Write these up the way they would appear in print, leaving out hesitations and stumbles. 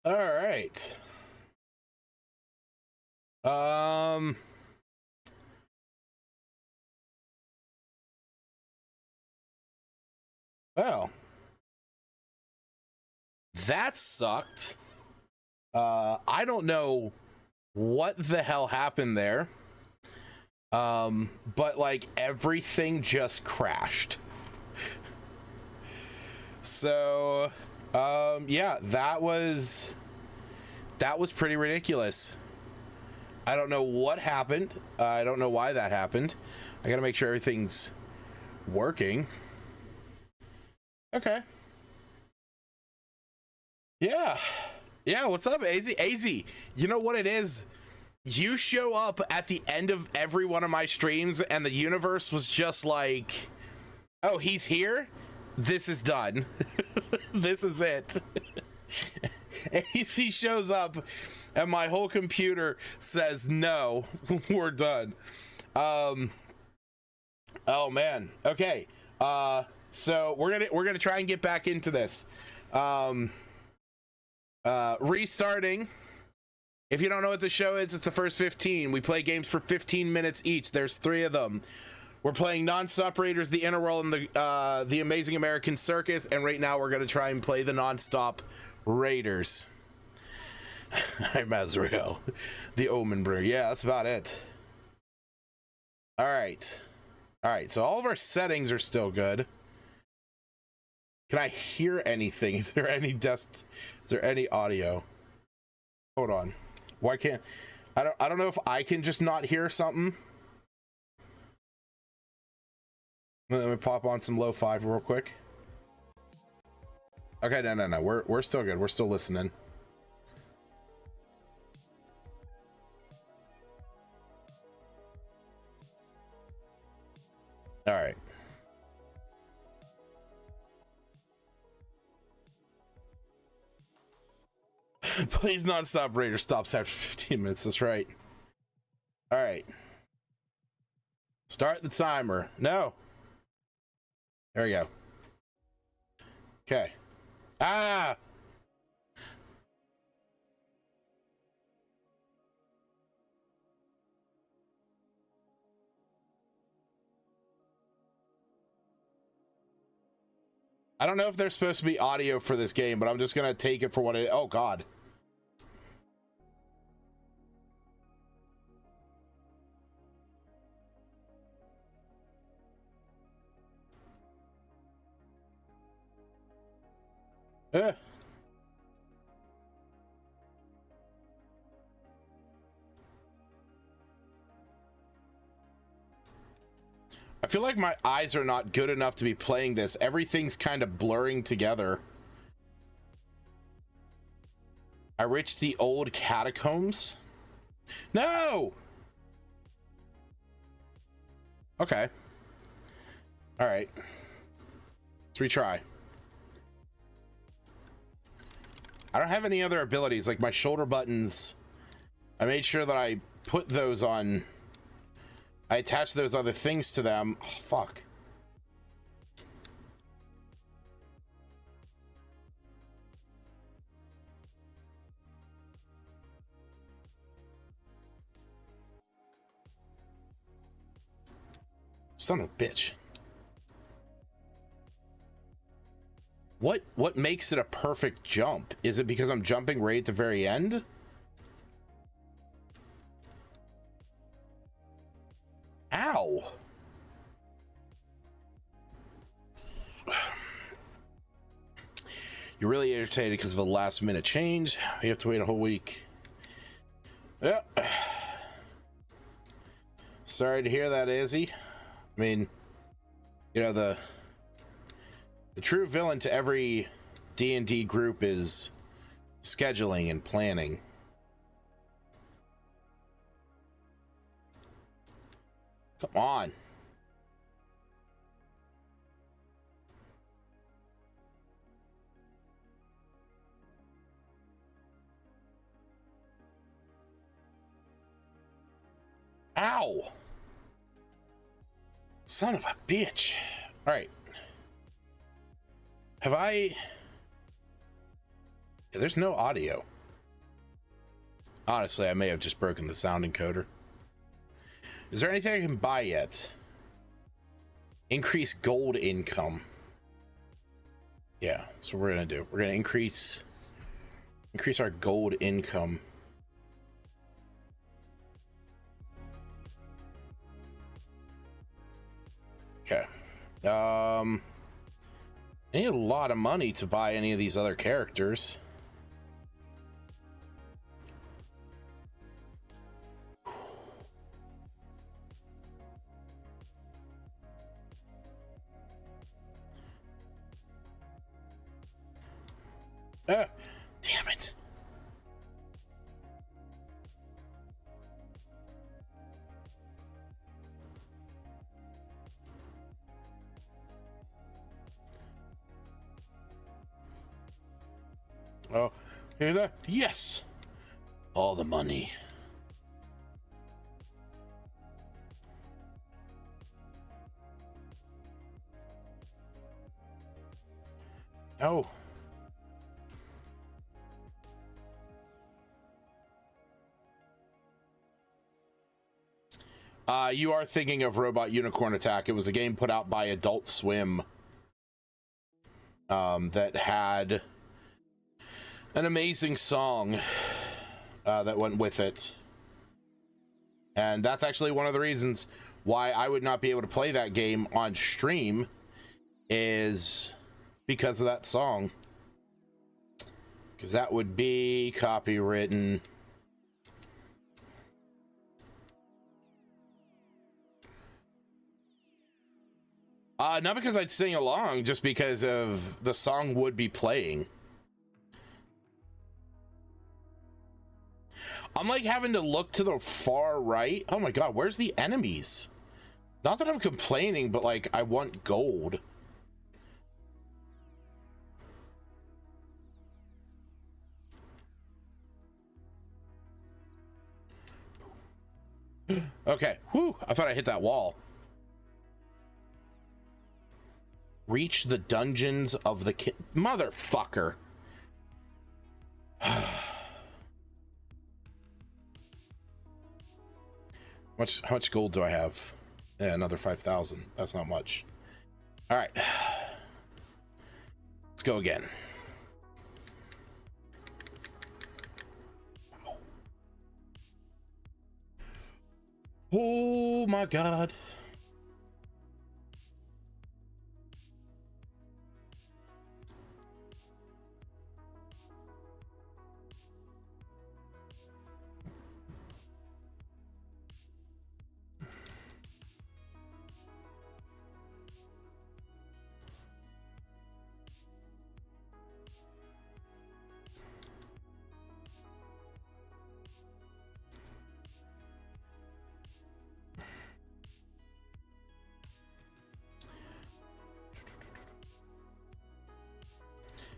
All right. Well, that sucked. I don't know what the hell happened there. But like everything just crashed. So, yeah, that was pretty ridiculous. I don't know what happened. I don't know why that happened. I gotta make sure everything's working. Okay. Yeah. Yeah, what's up, AZ? AZ, you know what it is? You show up at the end of every one of my streams and the universe was just like, oh, he's here? This is done. This is it. AC shows up and my whole computer says no. We're done. Oh man. Okay. So we're gonna try and get back into this. Restarting. If you don't know what the show is, it's the first 15. We play games for 15 minutes each. There's 3 of them. We're playing Non-Stop Raiders, the Interworld, and the Amazing American Circus. And right now we're going to try and play the Non-Stop Raiders. I'm Azrael, the Omen Brew. Yeah, that's about it. All right. All right, so all of our settings are still good. Can I hear anything? Is there any audio? Hold on. Why can't I don't know if I can just not hear something. Let me pop on some lo-fi real quick. Okay, no. We're still good. We're still listening. All right. Please Non-Stop Raider stops after 15 minutes. That's right. All right. Start the timer. No. There we go. Okay. Ah! I don't know if there's supposed to be audio for this game, but I'm just gonna take it for what it. Oh God. I feel like my eyes are not good enough to be playing this. Everything's kind of blurring together. I reached the old catacombs. No! Okay. All right. Let's retry. I don't have any other abilities, like my shoulder buttons. I made sure that I put those on. I attached those other things to them. Oh, fuck. Son of a bitch. What makes it a perfect jump? Is it because I'm jumping right at the very end? Ow. You're really irritated because of a last minute change. You have to wait a whole week. Yep. Sorry to hear that, Izzy. I mean, you know, the true villain to every D&D group is scheduling and planning. Come on. Ow. Son of a bitch. All right. Have I... There's no audio. Honestly, I may have just broken the sound encoder. Is there anything I can buy yet? Increase gold income. Yeah, that's what we're gonna do. We're gonna increase our gold income. Okay. I need a lot of money to buy any of these other characters. Damn it. Oh, hear that? Yes! All the money. No. You are thinking of Robot Unicorn Attack. It was a game put out by Adult Swim that had an amazing song that went with it. And that's actually one of the reasons why I would not be able to play that game on stream, is because of that song. Because that would be copywritten. Not because I'd sing along, just because of the song would be playing. I'm like having to look to the far right. Oh my god, where's the enemies? Not that I'm complaining, but like I want gold. Okay, whew, I thought I hit that wall. Reach the dungeons of the motherfucker. How much gold do I have? Yeah, another 5,000. That's not much. All right. Let's go again. Oh my god.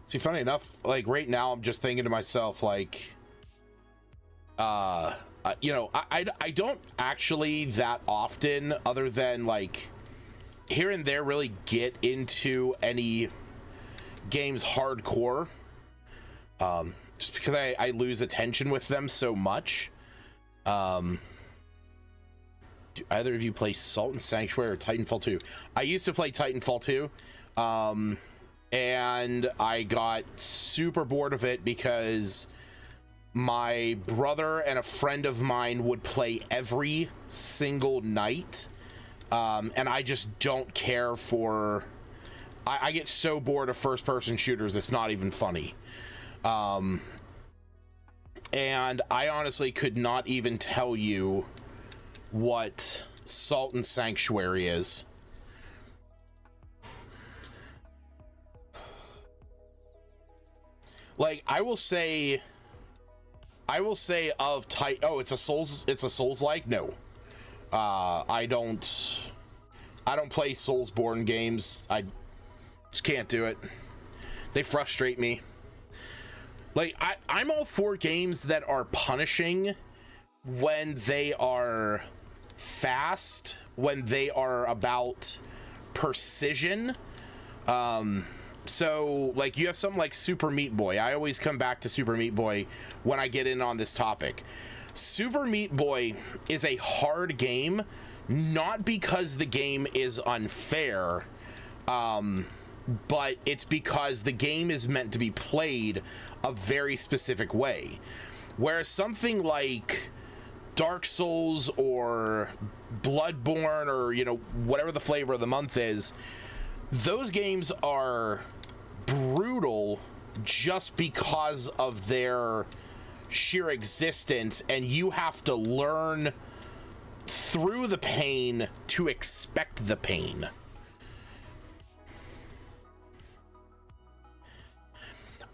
See, funny enough, like right now, I'm just thinking to myself, like, you know, I don't actually that often, other than like here and there, really get into any games hardcore, just because I lose attention with them so much. Do either of you play Salt and Sanctuary or Titanfall 2? I used to play Titanfall 2. And I got super bored of it because my brother and a friend of mine would play every single night. And I just don't care for... I get so bored of first-person shooters, it's not even funny. And I honestly could not even tell you what Salt and Sanctuary is. Like, I will say of oh, it's a Souls-like? No. I don't play Soulsborne games. I just can't do it. They frustrate me. Like, I'm all for games that are punishing when they are fast, when they are about precision. So, like, you have something like Super Meat Boy. I always come back to Super Meat Boy when I get in on this topic. Super Meat Boy is a hard game, not because the game is unfair, but it's because the game is meant to be played a very specific way. Whereas something like Dark Souls or Bloodborne, or, you know, whatever the flavor of the month is, those games are brutal just because of their sheer existence, and you have to learn through the pain to expect the pain.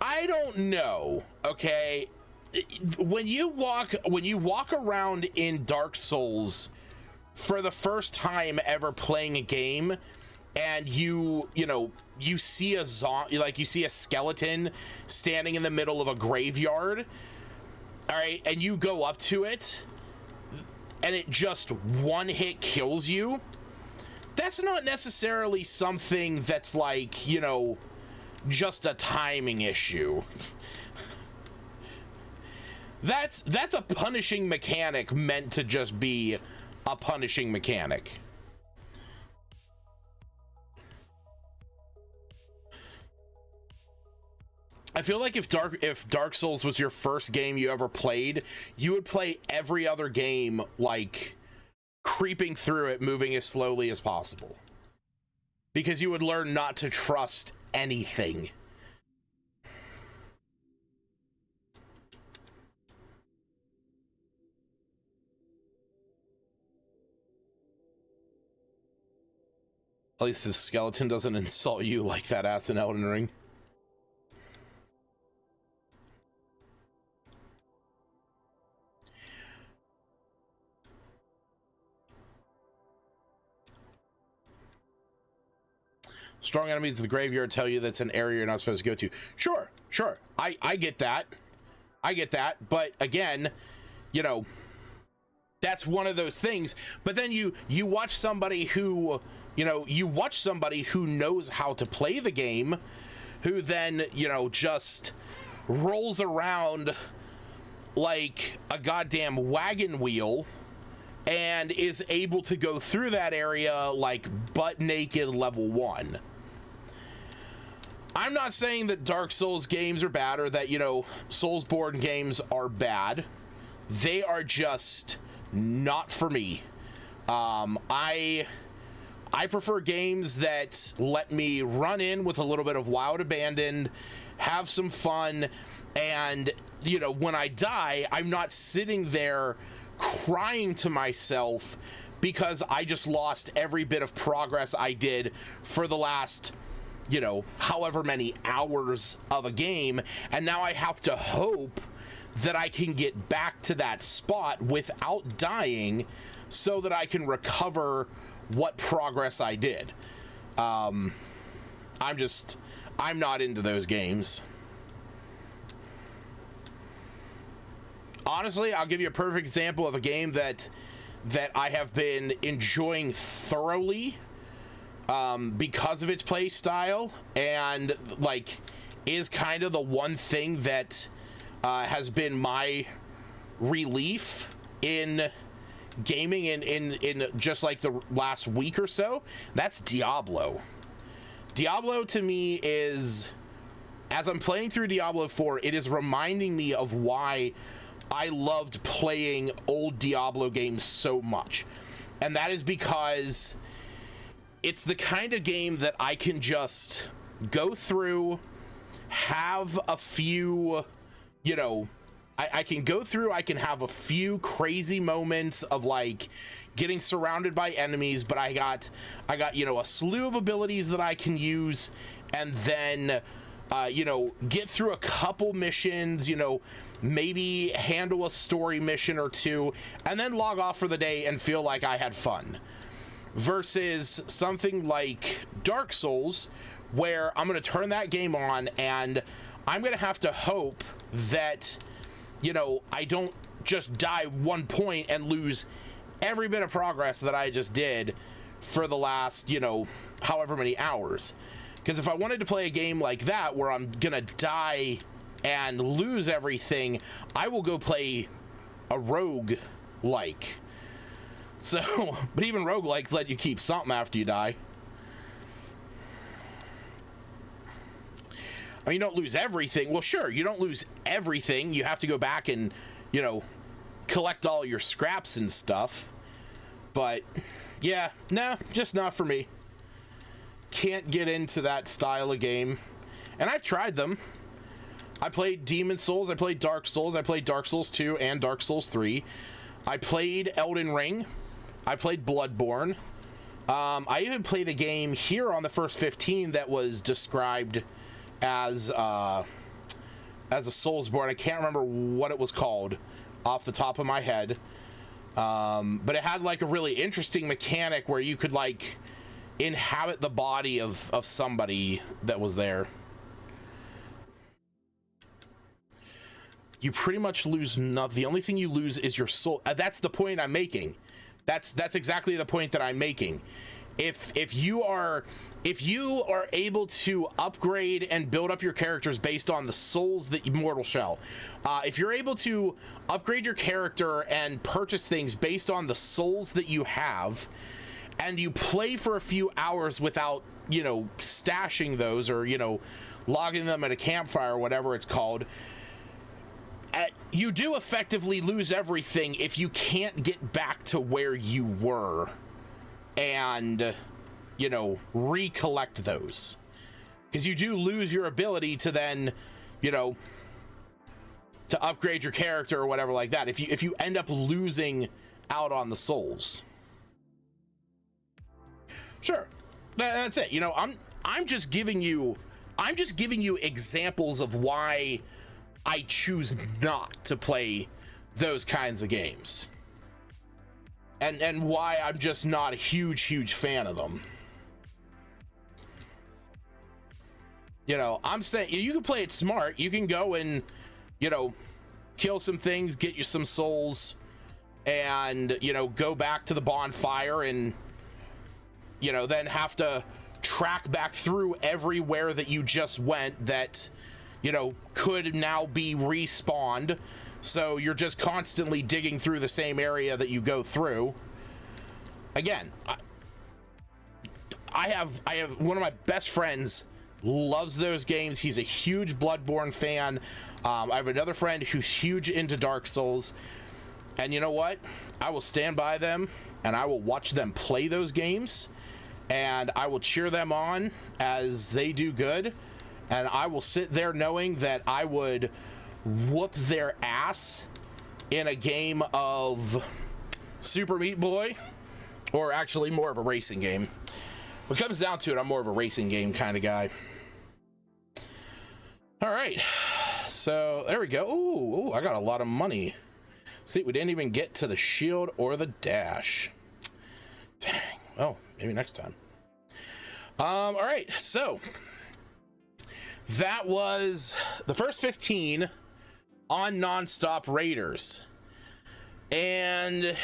I don't know, okay? When you walk around in Dark Souls for the first time ever playing a game, and you see a zombie, like you see a skeleton standing in the middle of a graveyard, all right, and you go up to it and it just one hit kills you, that's not necessarily something that's like, you know, just a timing issue. That's a punishing mechanic meant to just be a punishing mechanic. I feel like if Dark Souls was your first game you ever played, you would play every other game like creeping through it, moving as slowly as possible, because you would learn not to trust anything. At least the skeleton doesn't insult you like that ass in Elden Ring. Strong enemies in the graveyard tell you that's an area you're not supposed to go to. Sure. I get that. But again, you know, that's one of those things. But then you watch somebody who, you know, who knows how to play the game, who then, you know, just rolls around like a goddamn wagon wheel and is able to go through that area like butt naked level 1. I'm not saying that Dark Souls games are bad, or that, you know, Soulsborne games are bad. They are just not for me. I prefer games that let me run in with a little bit of wild abandon, have some fun, and, you know, when I die, I'm not sitting there crying to myself because I just lost every bit of progress I did for the last, you know, however many hours of a game, and now I have to hope that I can get back to that spot without dying so that I can recover what progress I did. I'm not into those games. Honestly, I'll give you a perfect example of a game that I have been enjoying thoroughly because of its play style, and like is kind of the one thing that has been my relief in gaming in just like the last week or so. That's Diablo. Diablo to me is, as I'm playing through Diablo 4, it is reminding me of why I loved playing old Diablo games so much. And that is because it's the kind of game that I can just go through, have a few, you know, I can go through, I can have a few crazy moments of like getting surrounded by enemies, but I got, you know, a slew of abilities that I can use, and then, you know, get through a couple missions, you know, maybe handle a story mission or two, and then log off for the day and feel like I had fun. Versus something like Dark Souls, where I'm going to turn that game on and I'm going to have to hope that, you know, I don't just die one point and lose every bit of progress that I just did for the last, you know, however many hours. Because if I wanted to play a game like that where I'm gonna die and lose everything, I will go play a rogue like. So, but even roguelikes let you keep something after you die. I mean, you don't lose everything. Well, sure, you don't lose everything. You have to go back and, you know, collect all your scraps and stuff. But yeah, no, just not for me. Can't get into that style of game. And I've tried them. I played Demon Souls, I played Dark Souls, I played Dark Souls 2 and Dark Souls 3. I played Elden Ring. I played Bloodborne. I even played a game here on the first 15 that was described as a Soulsborne. I can't remember what it was called off the top of my head. But it had like a really interesting mechanic where you could like inhabit the body of somebody that was there. You pretty much lose nothing. The only thing you lose is your soul. That's the point I'm making. That's exactly the point that I'm making. If you are able to upgrade and build up your characters based on the souls that Mortal Shell, if you're able to upgrade your character and purchase things based on the souls that you have, and you play for a few hours without, you know, stashing those or, you know, logging them at a campfire or whatever it's called, you do effectively lose everything if you can't get back to where you were and, you know, recollect those. Because you do lose your ability to then, you know, to upgrade your character or whatever like that if you end up losing out on the souls. Sure, that's it. You know, I'm just giving you examples of why I choose not to play those kinds of games, and why I'm just not a huge fan of them. You know, I'm saying you can play it smart. You can go and, you know, kill some things, get you some souls, and, you know, go back to the bonfire and, you know, then have to track back through everywhere that you just went that, you know, could now be respawned. So you're just constantly digging through the same area that you go through. Again, I have one of my best friends loves those games. He's a huge Bloodborne fan. I have another friend who's huge into Dark Souls. And you know what? I will stand by them and I will watch them play those games. And I will cheer them on as they do good. And I will sit there knowing that I would whoop their ass in a game of Super Meat Boy, or actually more of a racing game. When it comes down to it, I'm more of a racing game kind of guy. All right, so there we go. Ooh, I got a lot of money. See, we didn't even get to the shield or the dash. Dang. Oh, maybe next time. All right, so that was the first 15 on Nonstop Raiders. And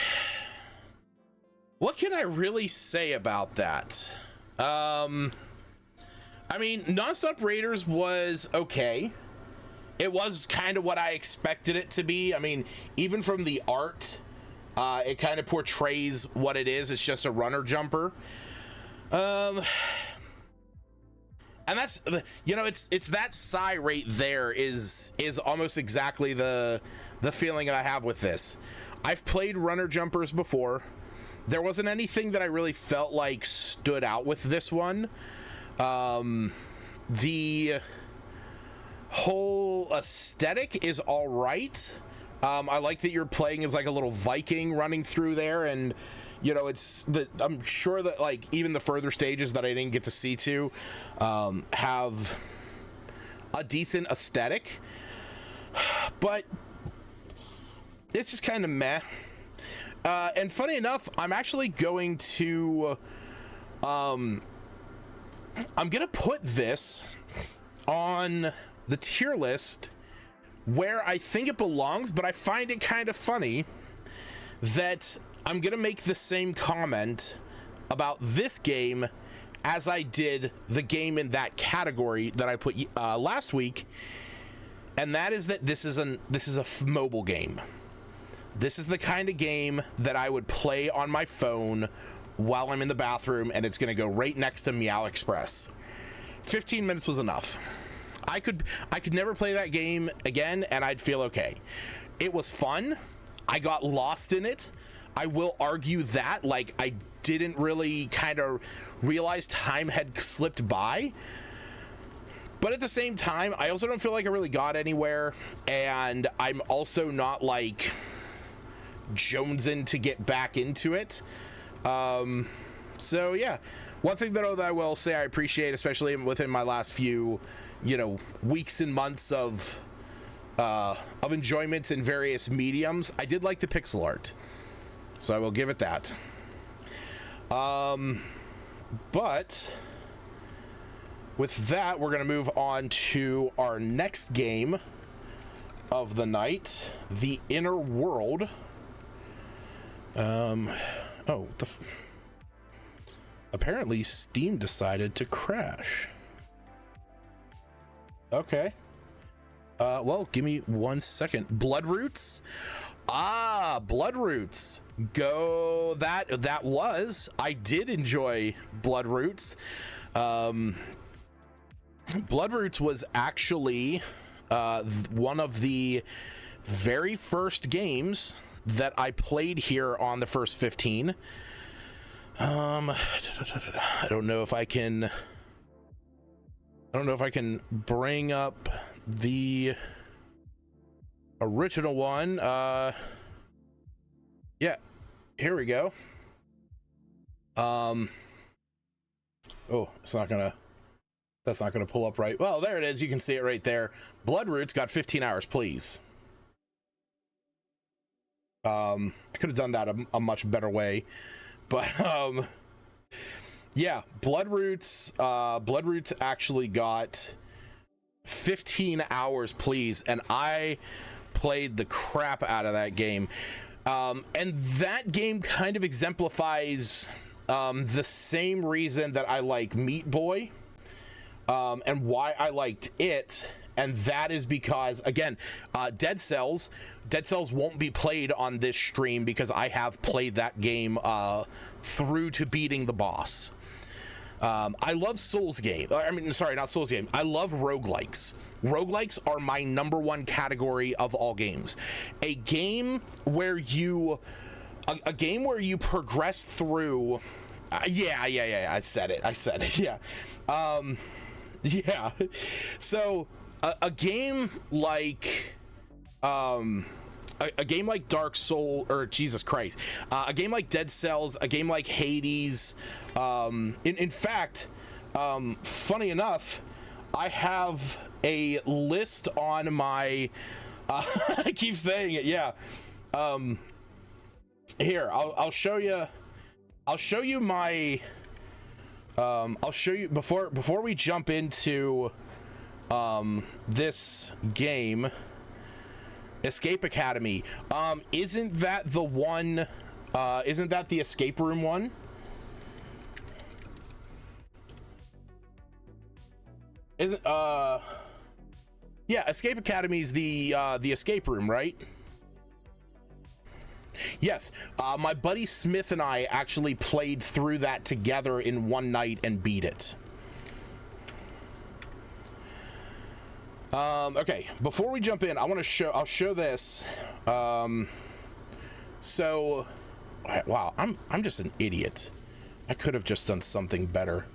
what can I really say about that? I mean, Nonstop Raiders was okay. It was kind of what I expected it to be. I mean, even from the art, it kind of portrays what it is. It's just a runner jumper. And that's, you know, it's that sigh right there is almost exactly the feeling I have with this. I've played runner jumpers before. There wasn't anything that I really felt like stood out with this one. The whole aesthetic is all right. I like that you're playing as like a little Viking running through there, and you know, I'm sure that like even the further stages that I didn't get to see to have a decent aesthetic, but it's just kind of meh. And funny enough, I'm actually going to I'm gonna put this on the tier list where I think it belongs, but I find it kind of funny that I'm gonna make the same comment about this game as I did the game in that category that I put last week, and that is that this is a mobile game. This is the kind of game that I would play on my phone while I'm in the bathroom, and it's going to go right next to Meow Express. 15 minutes was enough. I could never play that game again, and I'd feel okay. It was fun. I got lost in it. I will argue that, like, I didn't really kind of realize time had slipped by. But at the same time, I also don't feel like I really got anywhere, and I'm also not, like, jonesing to get back into it. So yeah, one thing that I will say I appreciate, especially within my last few, weeks and months of enjoyment in various mediums, I did like the pixel art, so I will give it that. But with that, we're gonna move on to our next game of the night, The Inner World. Apparently Steam decided to crash. Okay. Well, give me 1 second. Bloodroots? Bloodroots. Go. I did enjoy Bloodroots. Bloodroots was actually one of the very first games that I played here on the first 15. I don't know if I can bring up the original one. Yeah, here we go. Oh, that's not gonna pull up right. Well, there it is. You can see it right there. Bloodroots got 15 hours, please. I could have done that a much better way, but yeah, Bloodroots actually got 15 hours, please, and I played the crap out of that game. And that game kind of exemplifies the same reason that I like Meat Boy, and why I liked it. And that is because, again, Dead Cells won't be played on this stream because I have played that game through to beating the boss. I love Souls game. I mean, sorry, not Souls game. I love roguelikes. Roguelikes are my number one category of all games. A game where you progress through. Yeah. I said it. Yeah. Yeah. So. A game like a game like Dark Soul, or Jesus Christ, a game like Dead Cells, a game like Hades. In fact, funny enough, I have a list on my. I keep saying it. Yeah. Here, I'll show you. I'll show you my. I'll show you before we jump into. This game, Escape Academy. Isn't that the one? Isn't that the escape room one? Isn't yeah, Escape Academy is the escape room, right? Yes. My buddy Smith and I actually played through that together in one night and beat it. Okay, before we jump in, I'll show this. So, wow, I'm just an idiot. I could have just done something better.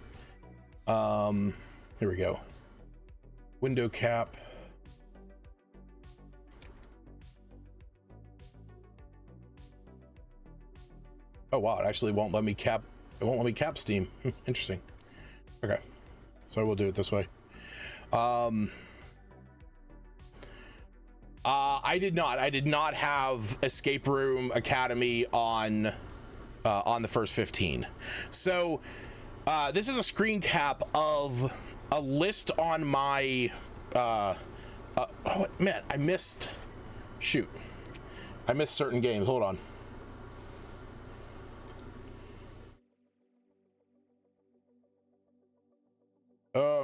Here we go. Window cap. Oh wow, it actually won't let me cap. It won't let me cap Steam. Interesting. Okay, so we'll do it this way. I did not have Escape Room Academy on the first 15. So this is a screen cap of a list on my oh man, I missed certain games. Hold on.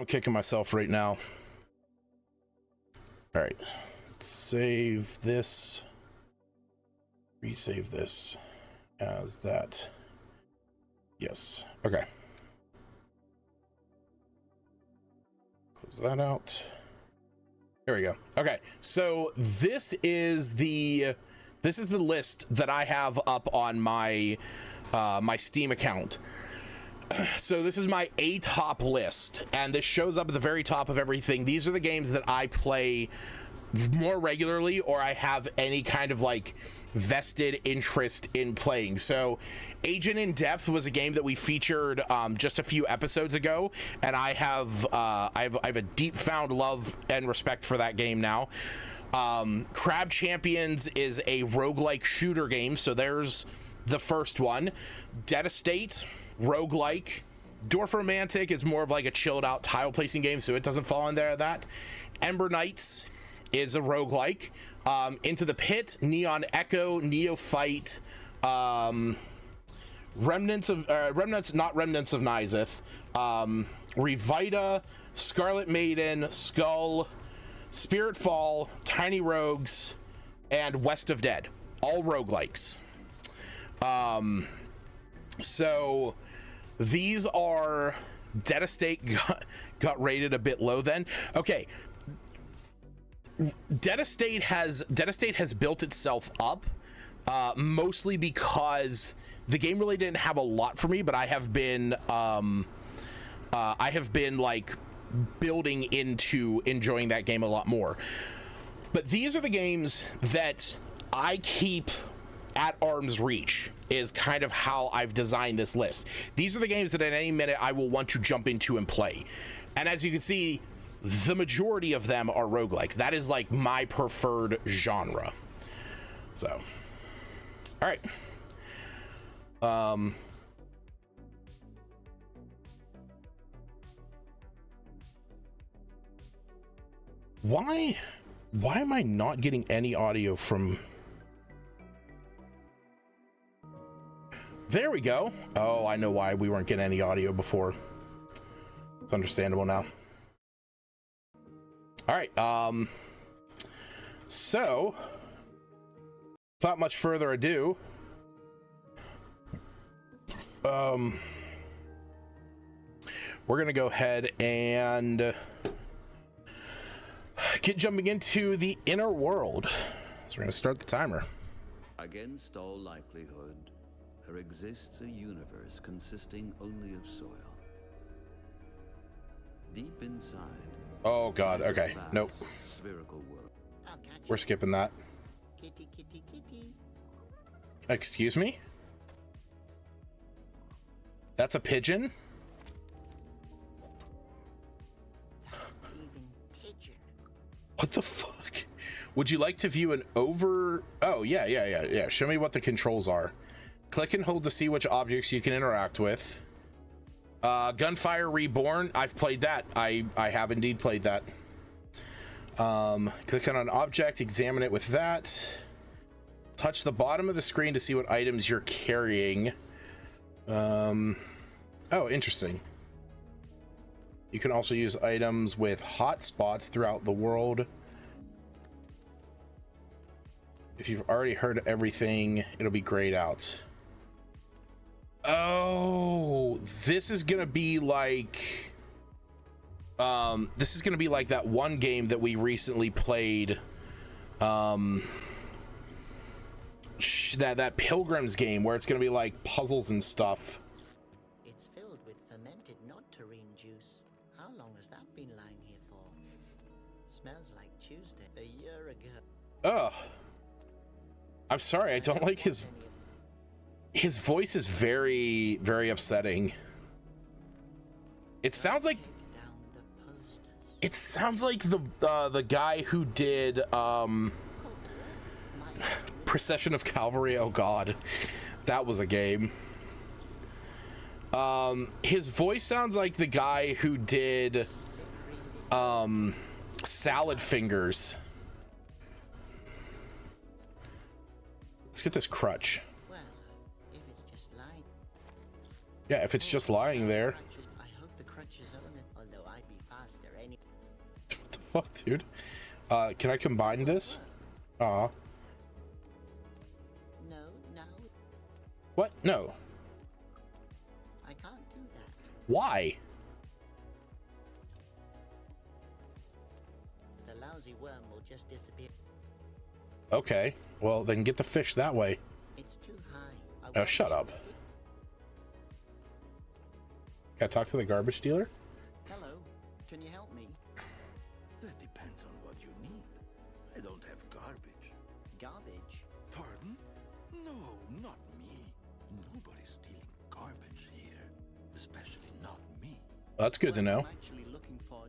I'm kicking myself right now. All right, save this, resave this as that. Yes, okay. Close that out. There we go. Okay, so this is the list that I have up on my my Steam account. So this is my top list, and this shows up at the very top of everything. These are the games that I play more regularly, or I have any kind of like vested interest in playing. So Agent in Depth was a game that we featured just a few episodes ago, and I have a deep found love and respect for that game now. Crab Champions is a roguelike shooter game, so there's the first one. Dead Estate, roguelike. Dwarf Romantic is more of like a chilled out tile placing game, so it doesn't fall in there. That Ember Knights is a roguelike. Into the Pit, Neon Echo, Neophyte, Remnants of Nizeth, Revita, Scarlet Maiden, Skull, Spiritfall, Tiny Rogues, and West of Dead, all roguelikes. So these are Dead Estate got rated a bit low then. Okay. Dead Estate has built itself up mostly because the game really didn't have a lot for me, but I have been like building into enjoying that game a lot more. But these are the games that I keep at arm's reach, is kind of how I've designed this list. These are the games that at any minute I will want to jump into and play. And as you can see, the majority of them are roguelikes. That is like my preferred genre. So, all right. Why am I not getting any audio from... There we go. Oh, I know why we weren't getting any audio before. It's understandable now. All right. So, without much further ado, we're gonna go ahead and get jumping into the inner world. So we're gonna start the timer. Against all likelihood, there exists a universe consisting only of soil. Deep inside. Oh God. Okay. Nope. Spherical world. We're skipping that. Kitty, kitty, kitty. Excuse me? That's a pigeon? Even pigeon. What the fuck? Would you like to view an over... Oh, yeah. Show me what the controls are. Click and hold to see which objects you can interact with. Gunfire Reborn. I've played that. I have indeed played that. Click on an object, examine it with that. Touch the bottom of the screen to see what items you're carrying. Oh, interesting. You can also use items with hotspots throughout the world. If you've already heard everything, it'll be grayed out. Oh, this is gonna be like that one game that we recently played, that Pilgrims game where it's gonna be like puzzles and stuff. It's filled with fermented not-terrine juice. How long has that been lying here for? Smells like Tuesday a year ago. Ugh. I'm sorry, I don't like his voice is very, very upsetting. It sounds like the guy who did Procession of Calvary. Oh God, that was a game. His voice sounds like the guy who did Salad Fingers. Let's get this crutch. Well, if it's just lying. Yeah, if it's just lying there. I hope the crutches own it, although I'd be far fuck, dude? Can I combine this? Aw. No, no, What? No. I can't do that. Why? The lousy worm will just disappear. Okay. Well, then get the fish that way. It's too high. Oh, shut up. Can I talk to the garbage dealer? Hello, can you help me? That depends on what you need. I don't have garbage. Garbage? Pardon? No, not me. Nobody's stealing garbage here. Especially not me. That's good to know. I'm actually looking for...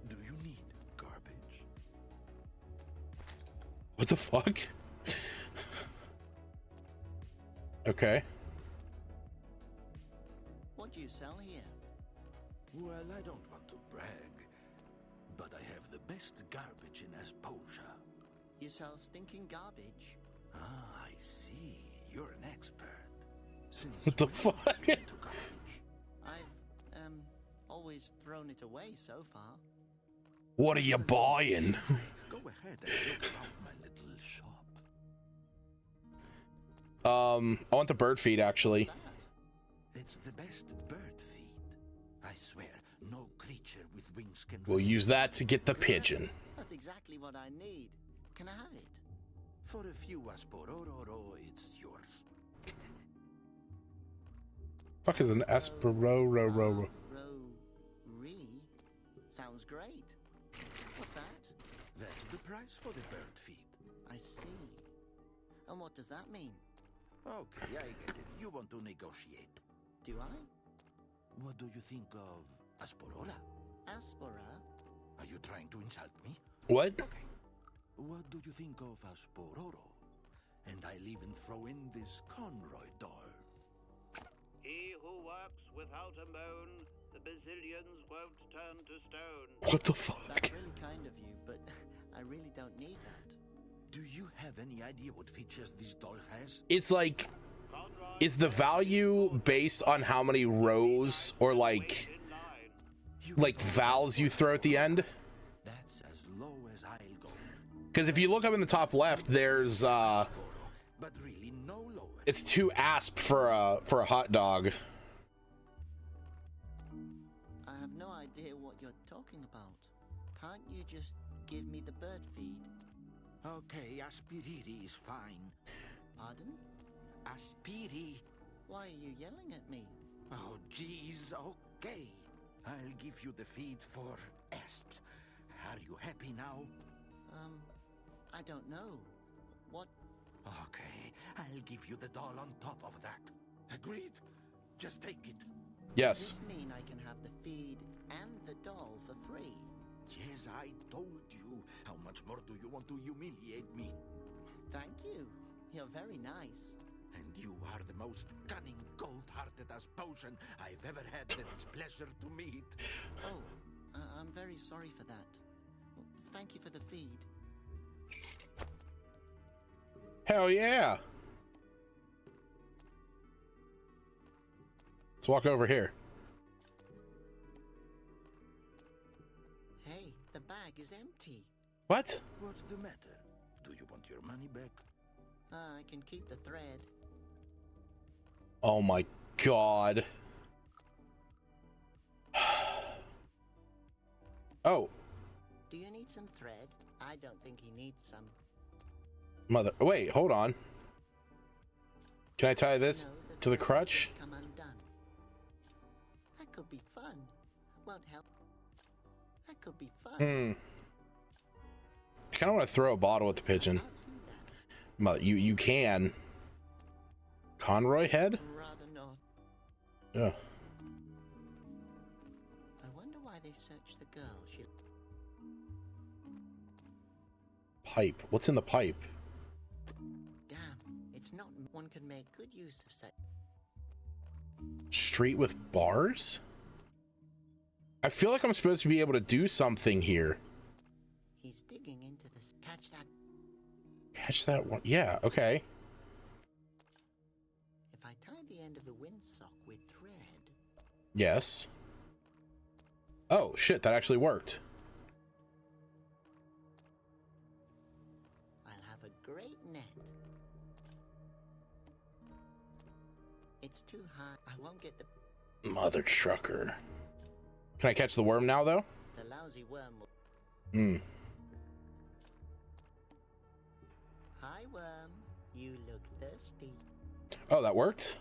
Do you need garbage? What the fuck? Okay. What do you sell here? Well, I don't want to brag, but I have the best garbage in Asposia. You sell stinking garbage? Ah, I see. You're an expert. Since What the when fuck? are you into garbage? I've, always thrown it away so far. What are you buying? Go ahead and look around my little shop. I want the bird feed, actually. That? It's the best bird feed. I swear, no creature with wings can... We'll use that to get the pigeon. That's exactly what I need. Can I have it? For a few Aspororo, it's yours. Fuck is an Asperoro? Re? Sounds great. What's that? That's the price for the bird feed. I see. And what does that mean? Okay, I get it. You want to negotiate. Do I? What do you think of Asporora? Aspora? Are you trying to insult me? What? Okay. What do you think of Aspororo? And I'll even throw in this Conroy doll. He who works without a moan, the bazillions won't turn to stone. What the fuck? That's really kind of you, but I really don't need that. Do you have any idea what features this doll has? It's like, is the value based on how many rows or like vowels you throw at the end? That's as low as I'll go. Because if you look up in the top left, there's But really no lower. it's 2 asp for a hot dog. I have no idea what you're talking about. Can't you just give me the bird feed? Okay, Aspiriri is fine. Pardon? Aspiri. Why are you yelling at me? Oh, jeez, okay. I'll give you the feed for asps. Are you happy now? I don't know. What? Okay, I'll give you the doll on top of that. Agreed? Just take it. Yes. Does this mean I can have the feed and the doll for free? Yes, I told you. How much more do you want to humiliate me? Thank you. You're very nice. And you are the most cunning, cold-hearted Asposian I've ever had the displeasure to meet. Oh, I'm very sorry for that. Well, thank you for the feed. Hell yeah. Let's walk over here. Hey, the bag is empty. What? What's the matter? Do you want your money back? I can keep the thread. Oh my god. Oh, Do you need some thread? I don't think he needs some. mother. Wait, hold on. Can I tie this No, to the thread crutch? will Come undone. That could be fun. Won't help. That could be fun. I kind of want to throw a bottle at the pigeon. Can't do that. Mother, you can. Conroy head? Rather not. Yeah. I wonder why they searched the girl. She... Pipe. What's in the pipe? Damn, it's not. One can make good use of such. Street with bars? I feel like I'm supposed to be able to do something here. He's digging into this. Catch that. Catch that one. Yeah, okay. If I tie the end of the windsock with thread. Yes. Oh, shit, that actually worked. have a great net. It's too high. I won't get the Mother trucker. Can I catch the worm now, though? lousy worm. Hmm. Hi, worm. You look thirsty. Oh, that worked?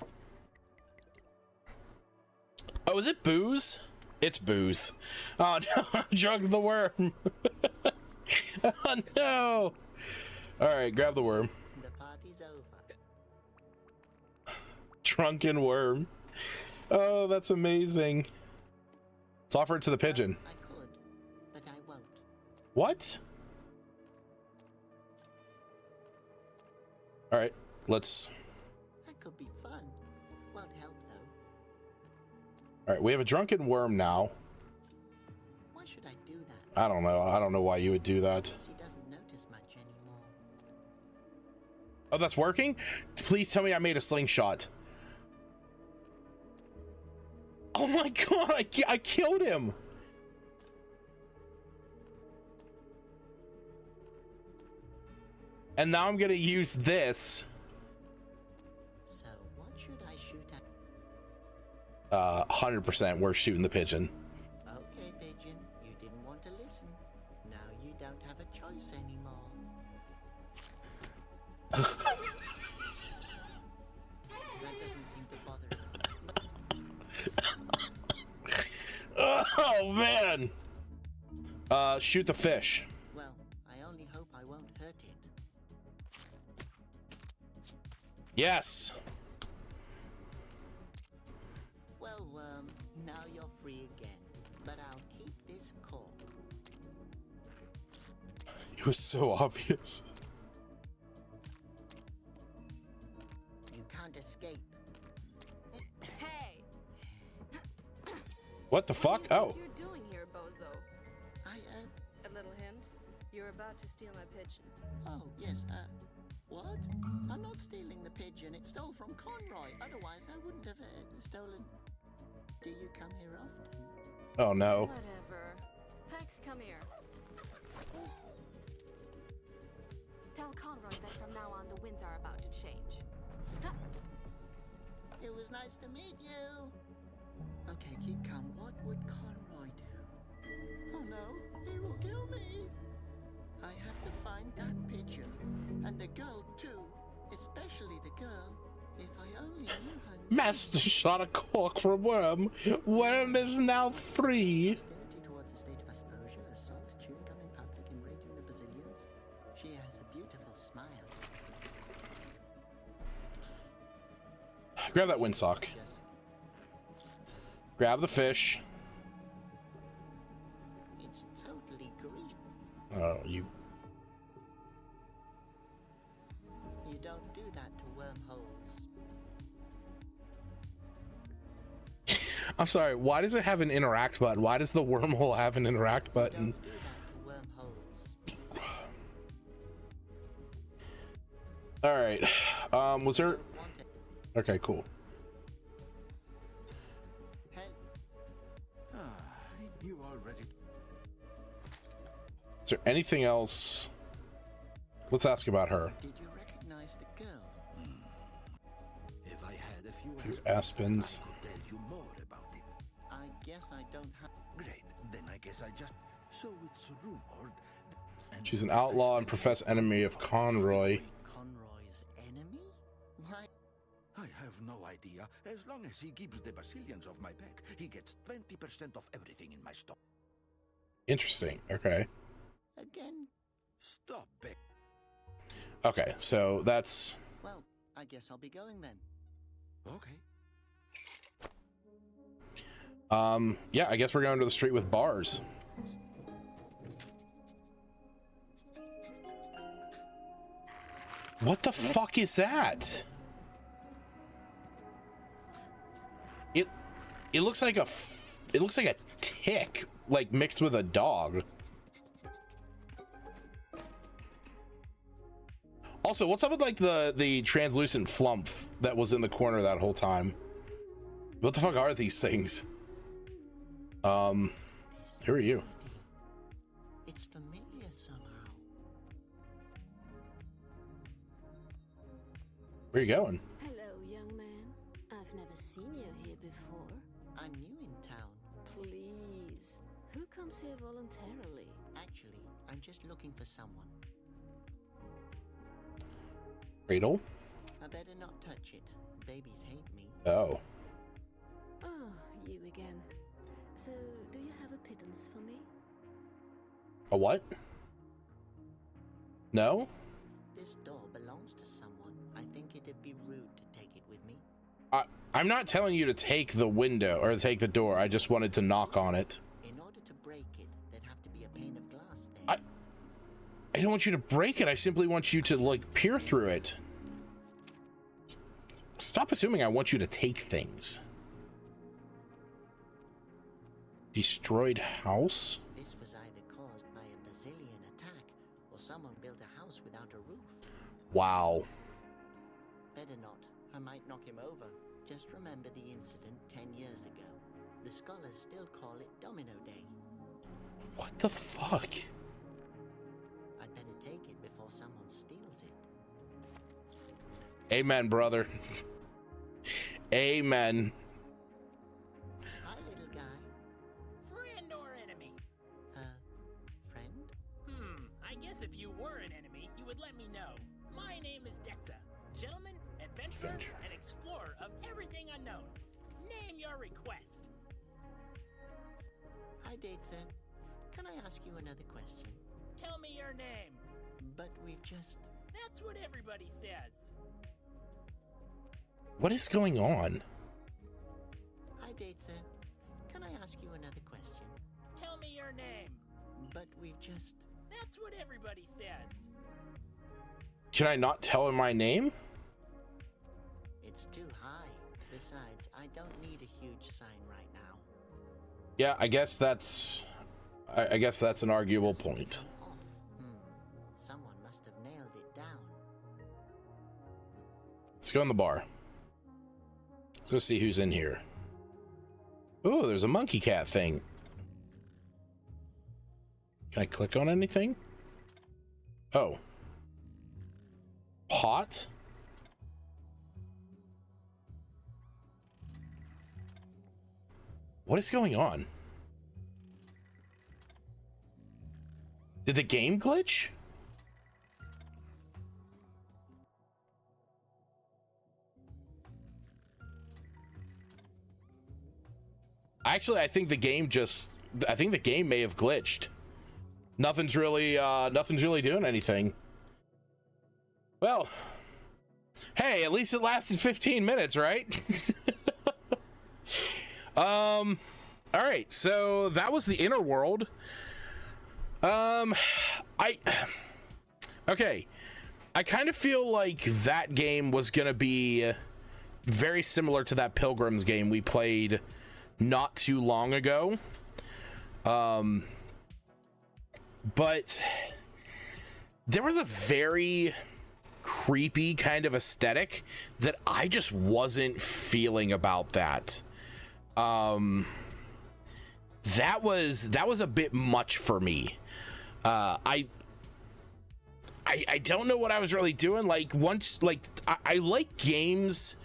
Oh, is it booze? It's booze. Oh, no. I drugged the worm. Oh, no. All right, grab the worm. The party's over. Drunken worm. Oh, that's amazing. Let's offer it to the pigeon. I could, but I won't. What? All right, let's... That could be fun. Won't help, though. All right, we have a drunken worm now. Why should I do that? I don't know. I don't know why you would do that. He doesn't notice much anymore. Oh, that's working? Please tell me I made a slingshot. Oh my god, I killed him. And now I'm gonna use this. So, what should I shoot at? 100% we're shooting the pigeon. Okay, pigeon. You didn't want to listen. Now you don't have a choice anymore. That doesn't seem to bother it. Oh man. Shoot the fish. Well, I only hope I won't hurt it. Yes. Well, now you're free again. But I'll keep this cork. It was so obvious. You can't escape. Hey! What the fuck? What Oh. are you doing here, bozo? I, A little hint. You're about to steal my pigeon. oh, yes, what? I'm not stealing the pigeon. It stole from Conroy. Otherwise, I wouldn't have stolen. Do you come here often? Oh no. Whatever. Heck, come here. Tell Conroy that from now on the winds are about to change. Ha! It was nice to meet you. Okay, keep calm. What would Conroy do? Oh no, he will kill me. I have to find that pigeon. And the girl too. Especially the girl. If I only knew her name. Master shot a cork for worm. Worm is now free. Hostility towards a state of exposure, assault, chewing gum in public, enraging the Brazilians. She has a beautiful smile. Grab that windsock. Just Grab the fish. it's totally greasy. Oh, you. You don't do that to wormholes. I'm sorry. Why does it have an interact button? Why does the wormhole have an interact button? Don't do that to wormholes. All right. Was there? Want it. Okay, cool. Hey, You are ready. Is there anything else? Let's ask about her. did you recognize the girl? If I had a few Few aspens, aspens. I could tell you more about it. I guess I don't have. Great. Then I guess I just. So it's rumored. And She's an outlaw and professed enemy of Conroy. Conroy's enemy? Why? I have no idea. As long as he keeps the Basilians off my back, he gets 20% of everything in my store. Interesting. Okay. Again? Stop it. Okay, so that's... Well, I guess I'll be going then. Okay. Yeah, I guess we're going to the street with bars. What the fuck is that? It looks like it looks like a tick, like mixed with a dog. Also, what's up with like the translucent flump that was in the corner that whole time? What the fuck are these things? Who are you? It's familiar somehow. Where you going? Hello, young man. I've never seen you here before. I'm new in town. Please. Who comes here voluntarily? Actually, I'm just looking for someone. Cradle? I better not touch it. Babies hate me. Oh. Oh, you again. So, do you have a pittance for me? A what? No? This door belongs to someone. I think it'd be rude to take it with me. I'm not telling you to take the window or take the door. I just wanted to knock on it. In order to break it, there'd have to be a pane of glass there. I don't want you to break it. I simply want you to, like, peer through it. Stop assuming I want you to take things. Destroyed house? This was either caused by a Basilian attack, or someone built a house without a roof. Wow. Better not. I might knock him over. Just remember the incident 10 years ago. The scholars still call it Domino Day. What the fuck? I'd better take it before someone steals it. Amen, brother. Amen. Hi, little guy. Friend or enemy? Friend? I guess if you were an enemy, you would let me know. My name is Detza. Gentleman, adventurer, and explorer of everything unknown. Name your request. Hi, Datesa. Can I ask you another question? Tell me your name. But we've just... That's what everybody says. What is going on? Hi, Datesa. Can I ask you another question? Tell me your name. But we've just... That's what everybody says. Can I not tell him my name? It's too high. Besides, I don't need a huge sign right now. Yeah, I guess that's... I guess that's an arguable point. Off. Someone must have nailed it down. Let's go in the bar. Let's go see who's in here. Oh, there's a monkey cat thing. Can I click on anything? Oh. Pot? What is going on? Did the game glitch? Actually, I think the game may have glitched. Nothing's really doing anything. Well, hey, at least it lasted 15 minutes, right? All right, so that was the inner world. Okay, I kind of feel like that game was gonna be very similar to that Pilgrims game we played not too long ago. But there was a very creepy kind of aesthetic that I just wasn't feeling about that. That was a bit much for me. I don't know what I was really doing. Like I like games.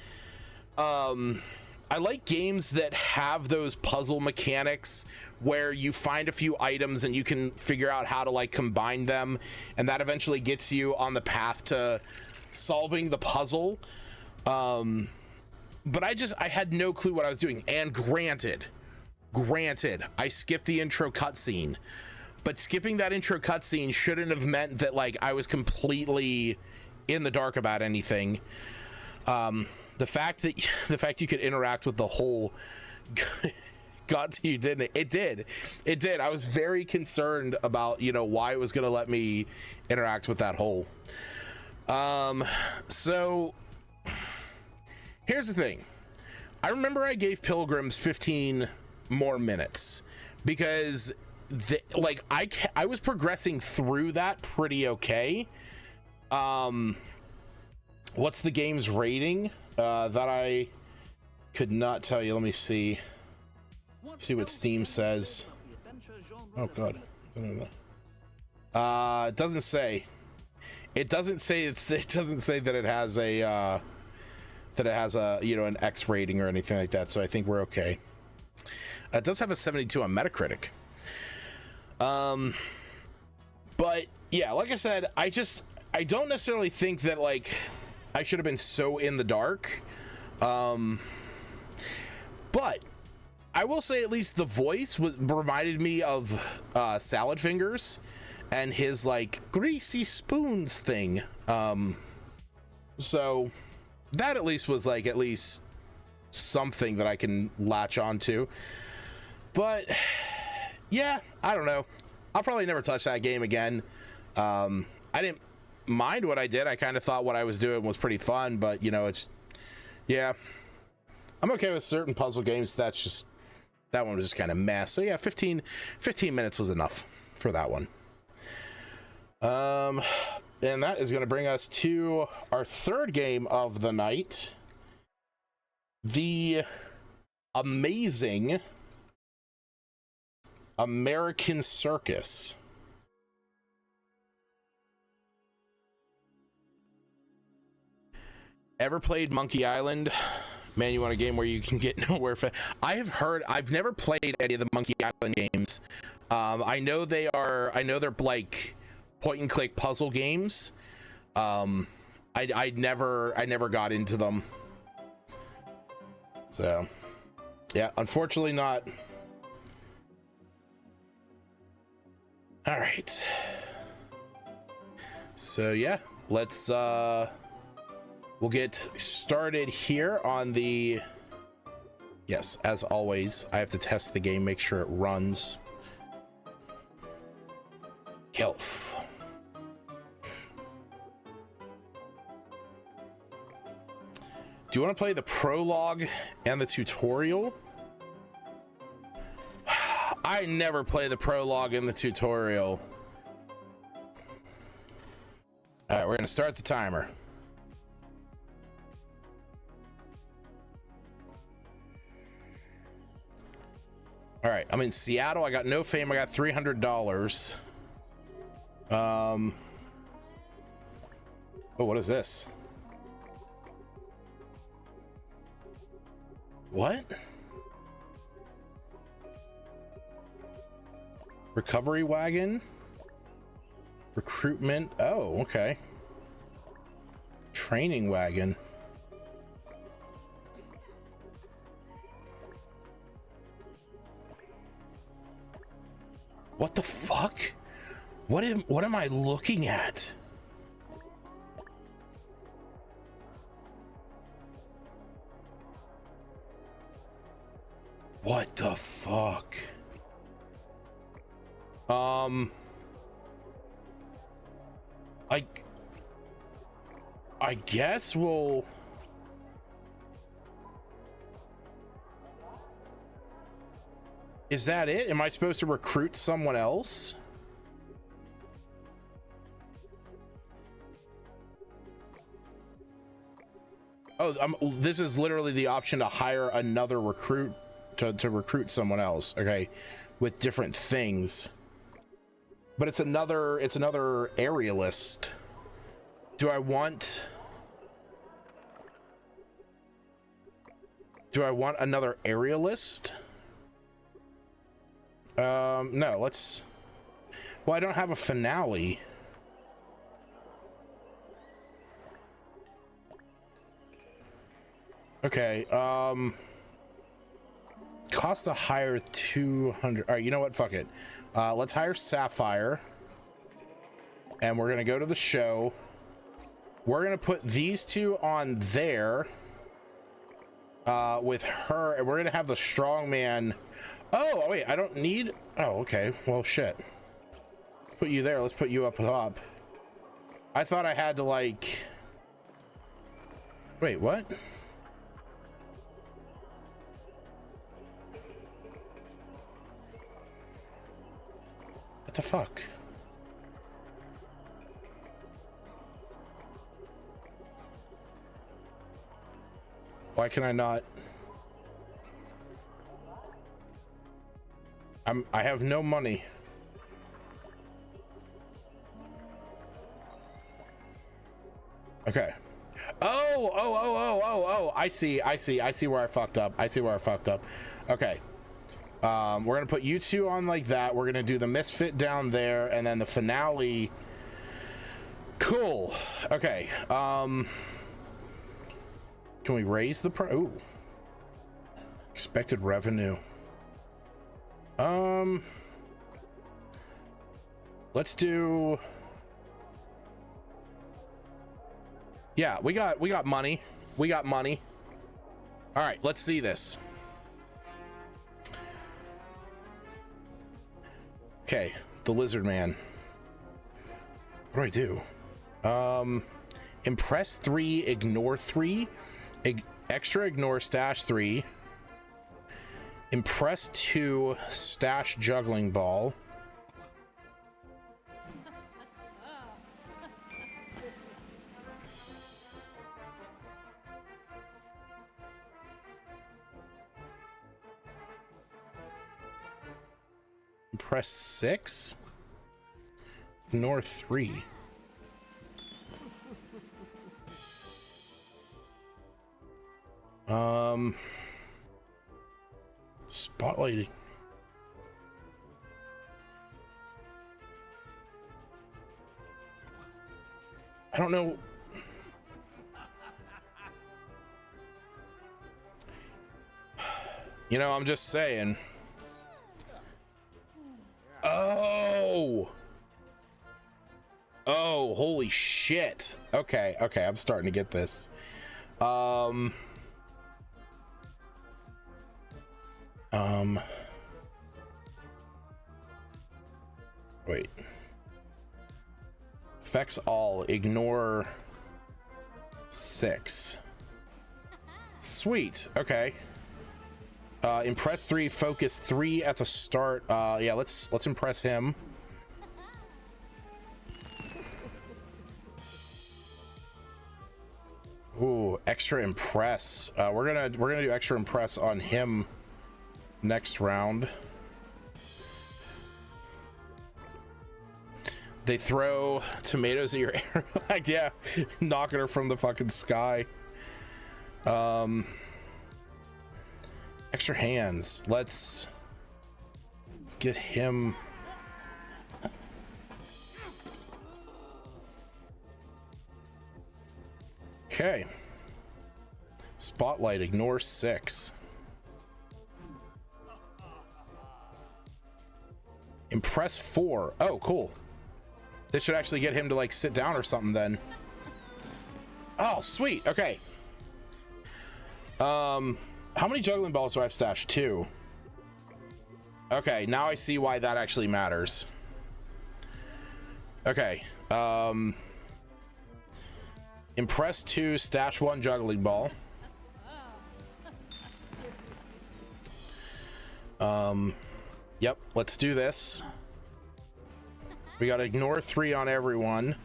I like games that have those puzzle mechanics where you find a few items and you can figure out how to like combine them, and that eventually gets you on the path to solving the puzzle. But I had no clue what I was doing. And granted, I skipped the intro cutscene, but skipping that intro cutscene shouldn't have meant that like I was completely in the dark about anything. The fact you could interact with the whole got to you, didn't it? It did. I was very concerned about, why it was going to let me interact with that hole. So here's the thing. I remember I gave Pilgrims 15 more minutes because I was progressing through that pretty okay. What's the game's rating? That I could not tell you. Let me see. See what Steam says. Oh god. It doesn't say. It doesn't say that it has a that it has a, you know, an X rating or anything like that, so I think we're okay. It does have a 72 on Metacritic. But yeah, like I said, I don't necessarily think that like I should have been so in the dark. But I will say at least the voice reminded me of Salad Fingers and his like greasy spoons thing. So that at least was like at least something that I can latch onto. But yeah, I don't know. I'll probably never touch that game again. I didn't mind what I did. I kind of thought what I was doing was pretty fun, but you know, yeah, I'm okay with certain puzzle games. That one was just kind of mess. So yeah, 15 minutes was enough for that one. And that is going to bring us to our third game of the night. The amazing American Circus. Ever played Monkey Island? Man, you want a game where you can get nowhere fast? I've never played any of the Monkey Island games. I know they're like point and click puzzle games. I never got into them. So yeah, unfortunately not. All right. So yeah, let's we'll get started here on the, yes, as always, I have to test the game, make sure it runs. Kelf. Do you want to play the prologue and the tutorial? I never play the prologue and the tutorial. All right, we're gonna start the timer. All right, I'm in Seattle. I got no fame. I got $300. Oh, what is this? What? Recovery wagon? Recruitment? Oh, okay. Training wagon. What the fuck? What am I looking at? What the fuck? I guess we'll... Is that it? Am I supposed to recruit someone else? Oh, this is literally the option to hire another recruit to recruit someone else. Okay, with different things. But it's another aerialist. Do I want another aerialist? No, let's... Well, I don't have a finale. Okay, cost to hire 200. All right, you know what? Fuck it. Let's hire Sapphire. And we're gonna go to the show. We're gonna put these two on there. With her, and we're gonna have the strongman. Oh, wait, I don't need... Oh, okay. Well, shit. Put you there. Let's put you up top. I thought I had to, like... Wait, what? What the fuck? Why can I not? I have no money. Okay. Oh, I see where I fucked up. Okay. We're gonna put you two on like that. We're gonna do the misfit down there, and then the finale. Cool. Okay. Can we raise the ooh. Expected revenue. Let's do. Yeah, we got money. We got money. All right, let's see this. Okay, the lizard man. What do I do? Impress 3, ignore 3, extra ignore stash 3, impress 2, stash juggling ball. Press 6, ignore 3. Spotlighting. I don't know. You know, I'm just saying. Oh, holy shit. Okay, I'm starting to get this. Wait. Affects all, ignore 6. Sweet, okay. Impress 3, focus 3 at the start. Yeah, let's impress him. Ooh, extra impress. We're gonna do extra impress on him next round. They throw tomatoes at your arrow. Like, yeah, knocking her from the fucking sky. Extra hands. Let's get him. Okay. Spotlight, ignore 6. Impress 4. Oh, cool. This should actually get him to like sit down or something then. Oh, sweet. Okay. How many juggling balls do I have stashed? 2. Okay, now I see why that actually matters. Okay. Impress 2, stash 1 juggling ball. Yep, let's do this. We got to ignore 3 on everyone.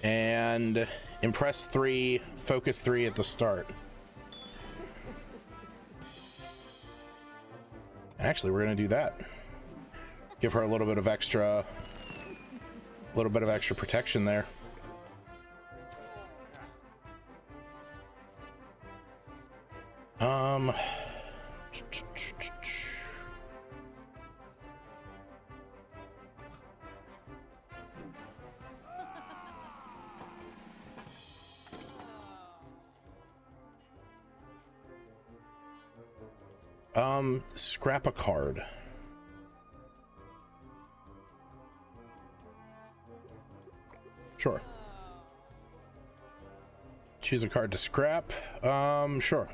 And impress 3, focus 3 at the start. Actually, we're gonna do that. Give her a little bit of extra protection there. Scrap a card. Sure. Choose a card to scrap. Sure.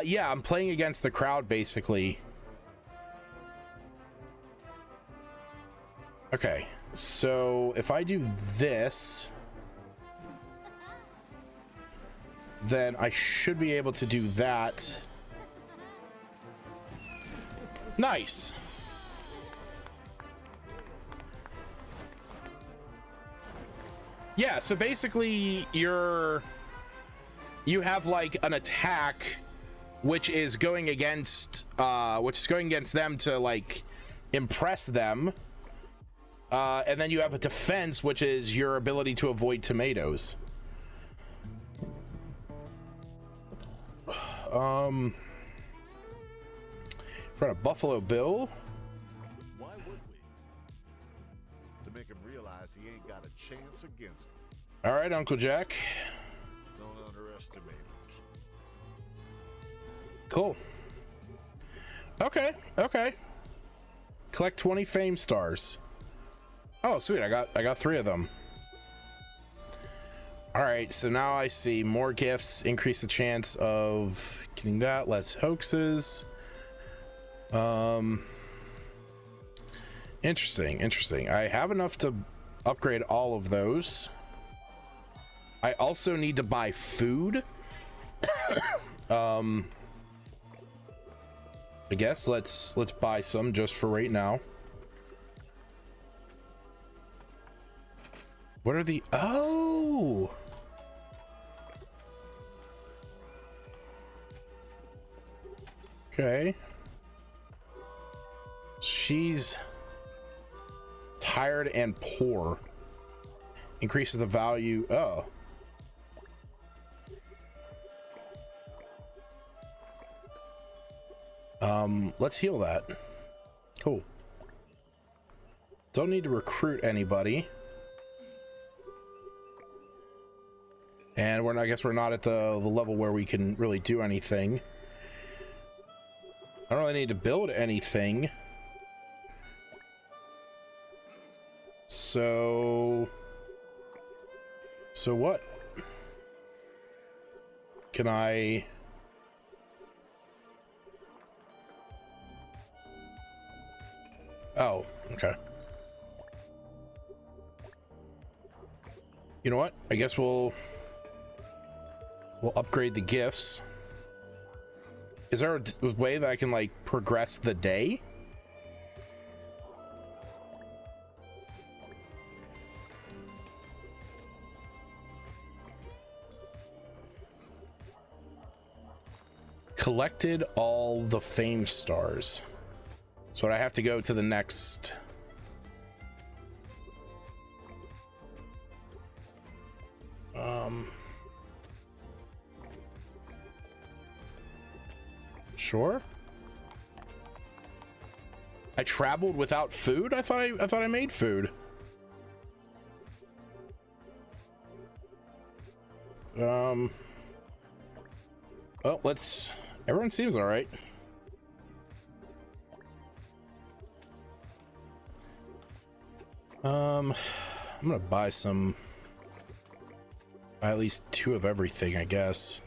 Yeah, I'm playing against the crowd basically. Okay, so if I do this, then I should be able to do that. Nice. Yeah, so basically you have like an attack which is going against them to like impress them, And then you have a defense, which is your ability to avoid tomatoes. In front of Buffalo Bill. Why would we? To make him realize he ain't got a chance against him. All right, Uncle Jack. Don't underestimate him. Cool. Okay. Collect 20 fame stars. Oh, sweet. I got 3 of them. All right, so now I see more gifts, increase the chance of getting that, less hoaxes. Interesting. I have enough to upgrade all of those. I also need to buy food. I guess let's buy some just for right now. What are the oh? Okay. She's tired and poor. Increases the value. Oh. Let's heal that. Cool. Don't need to recruit anybody. And I guess we're not at the level where we can really do anything. I don't really need to build anything. So what? Can I... Oh, okay. You know what? I guess we'll upgrade the gifts. Is there a way that I can like progress the day? Collected all the fame stars. So I have to go to the next. Sure. I traveled without food? I thought I made food. Well, everyone seems all right. I'm gonna buy at least 2 of everything, I guess.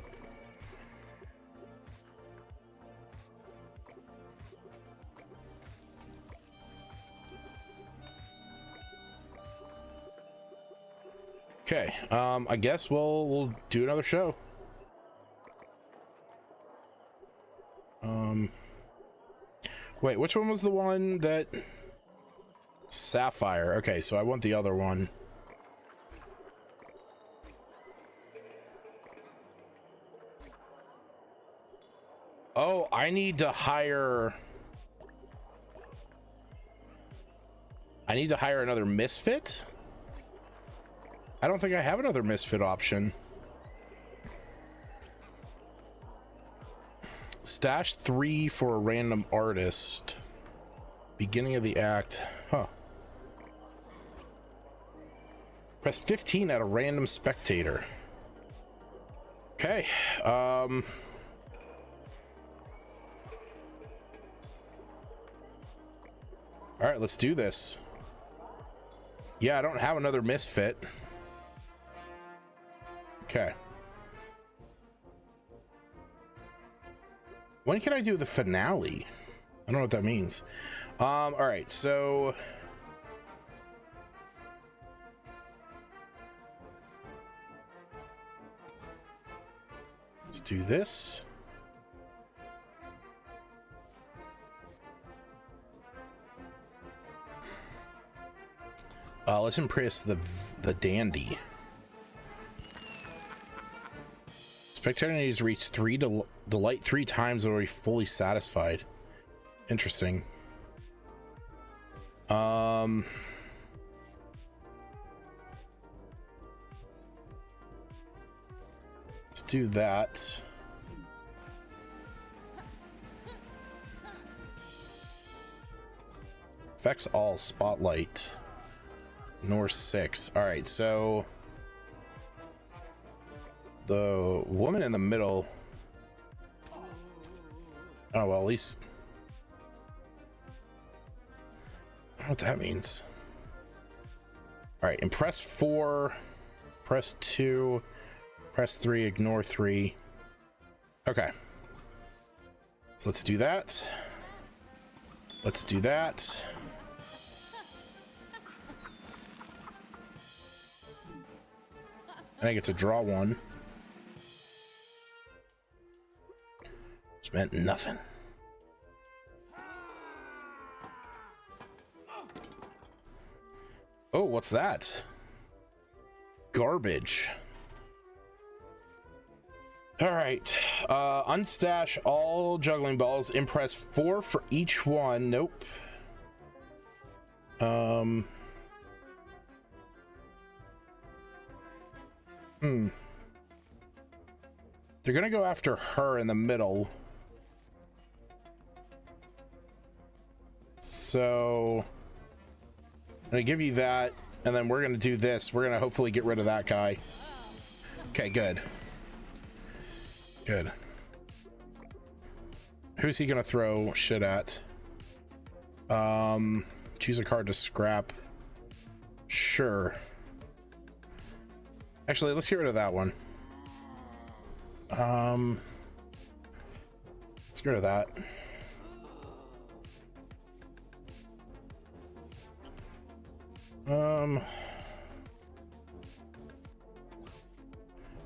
Okay, I guess we'll do another show. Wait, which one was the one that... Sapphire. Okay, so I want the other one. Oh, I need to hire another misfit? I don't think I have another misfit option. Stash 3 for a random artist. Beginning of the act. Huh. Press 15 at a random spectator. Okay. All right, let's do this. Yeah, I don't have another misfit. Okay. When can I do the finale? I don't know what that means. All right, so let's do this. Let's impress the dandy. Spectator needs to reach 3 delight 3 times already fully satisfied. Interesting. do that. Affects all, spotlight. Ignore 6. All right, so the woman in the middle. Oh, well, at least I don't know what that means. All right, impress 4, press 2, press 3, ignore 3. Okay. So let's do that. Let's do that. And I get to draw one. Which meant nothing. Oh, what's that? Garbage. All right. Unstash all juggling balls. Impress 4 for each one. Nope. They're gonna go after her in the middle. So I'm gonna give you that, and then we're gonna do this. We're gonna hopefully get rid of that guy. Okay, good. Good. Who's he gonna throw shit at? Choose a card to scrap. Sure. Actually, let's get rid of that one. Let's get rid of that.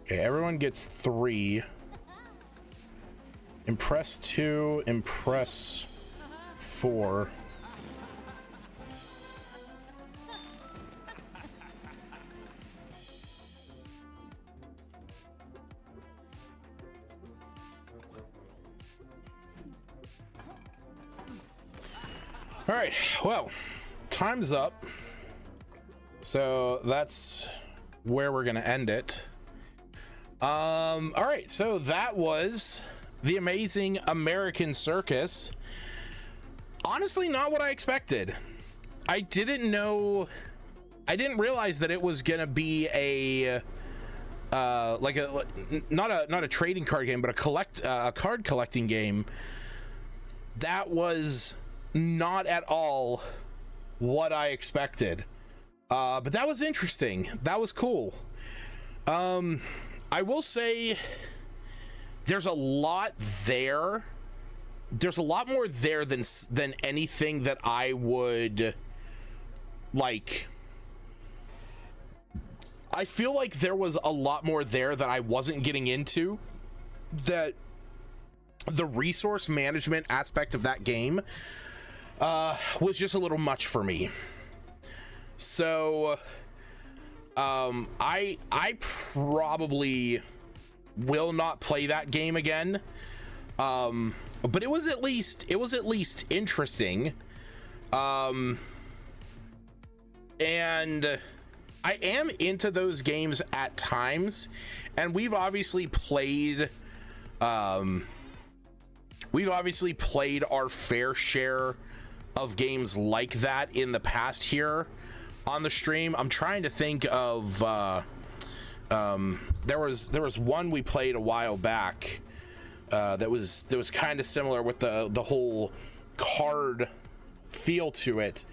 Okay, everyone gets 3. Impress 2, impress 4. All right, well, time's up. So that's where we're gonna end it. All right, so that was The Amazing American Circus. Honestly, not what I expected. I didn't realize that it was gonna be a like a not a trading card game, but a card collecting game. That was not at all what I expected. But that was interesting. That was cool. I will say there's a lot there. There's a lot more there than anything that I would like. I feel like there was a lot more there that I wasn't getting into. That the resource management aspect of that game was just a little much for me. So I probably will not play that game again. But it was at least interesting. And I am into those games at times, and we've obviously played our fair share of games like that in the past here on the stream. I'm trying to think of there was one we played a while back that was kind of similar with the whole card feel to it,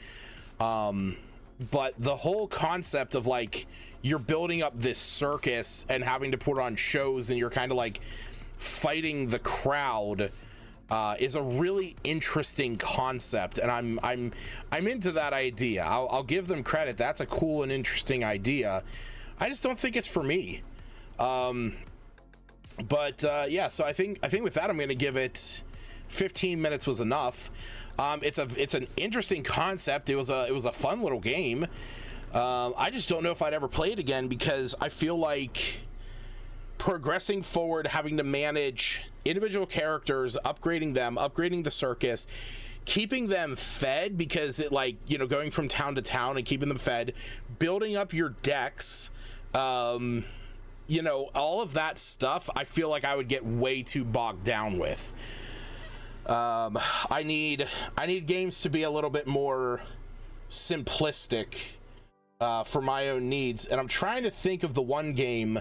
but the whole concept of like you're building up this circus and having to put on shows and you're kind of like fighting the crowd is a really interesting concept, and I'm into that idea. I'll give them credit. That's a cool and interesting idea. I just don't think it's for me. But yeah, so I think with that I'm going to give it 15 minutes was enough. It's an interesting concept. It was a fun little game. I just don't know if I'd ever play it again, because I feel like progressing forward, having to manage individual characters, upgrading them, upgrading the circus, keeping them fed, because it, like, you know, going from town to town and keeping them fed, building up your decks, you know, all of that stuff, I feel like I would get way too bogged down with. I need games to be a little bit more simplistic for my own needs, and I'm trying to think of the one game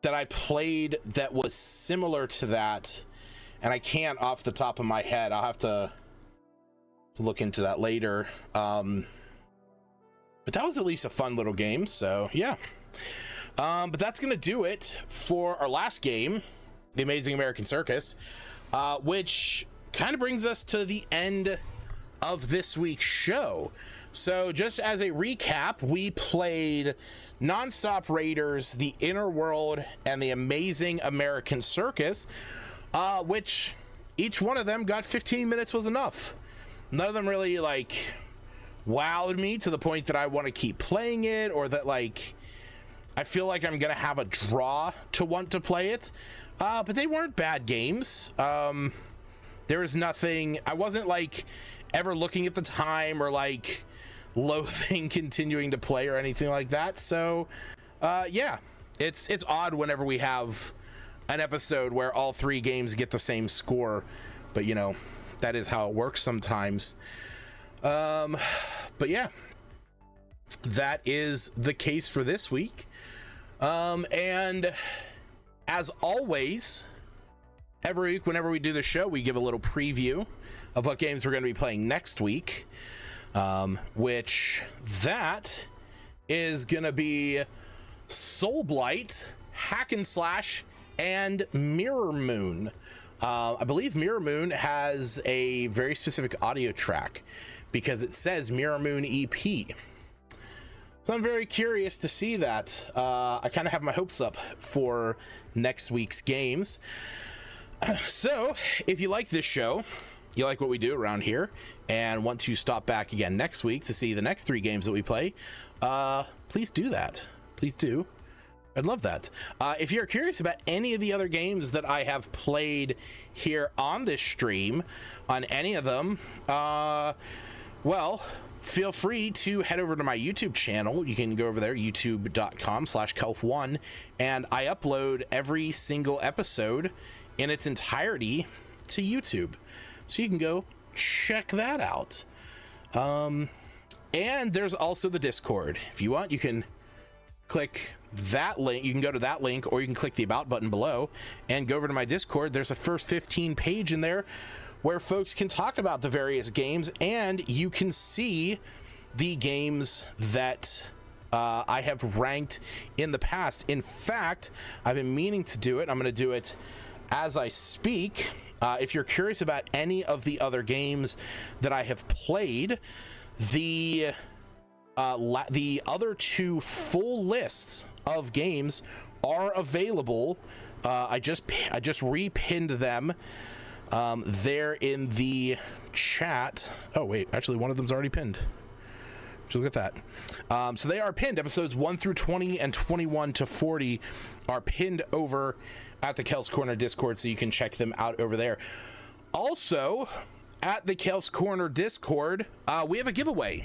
that I played that was similar to that, and I can't off the top of my head. I'll have to look into that later. But that was at least a fun little game, so yeah. But that's gonna do it for our last game, The Amazing American Circus, which kind of brings us to the end of this week's show. So just as a recap, we played Nonstop Raiders, The Inner World, and The Amazing American Circus, which each one of them got 15 minutes was enough. None of them really like wowed me to the point that I want to keep playing it, or that like I feel like I'm gonna have a draw to want to play it. But they weren't bad games. There was nothing, I wasn't like ever looking at the time or like loathing continuing to play or anything like that. So yeah, it's odd whenever we have an episode where all three games get the same score, but you know, that is how it works sometimes. But yeah, that is the case for this week. And as always, every week whenever we do the show, we give a little preview of what games we're going to be playing next week, which that is going to be Soul Blight, Hack and Slash, and Mirror Moon. I believe Mirror Moon has a very specific audio track because it says Mirror Moon EP. So I'm very curious to see that. I kind of have my hopes up for next week's games. So if you like this show, you like what we do around here, and want to stop back again next week to see the next three games that we play, please do that. Please do. I'd love that. If you're curious about any of the other games that I have played here on this stream, on any of them, well, feel free to head over to my YouTube channel. You can go over there, youtube.com/Kelf1, and I upload every single episode in its entirety to YouTube. So you can go check that out. And there's also the Discord. If you want, you can click that link. You can go to that link, or you can click the About button below and go over to my Discord. There's a first 15 page in there where folks can talk about the various games, and you can see the games that I have ranked in the past. In fact, I've been meaning to do it. I'm going to do it as I speak. If you're curious about any of the other games that I have played, the other two full lists of games are available. I just repinned them. There in the chat. Oh wait, actually one of them's already pinned. So look at that. So they are pinned. Episodes 1 through 20 and 21 to 40 are pinned over at the Kelf's Corner Discord, so you can check them out over there. Also, at the Kelf's Corner Discord, we have a giveaway.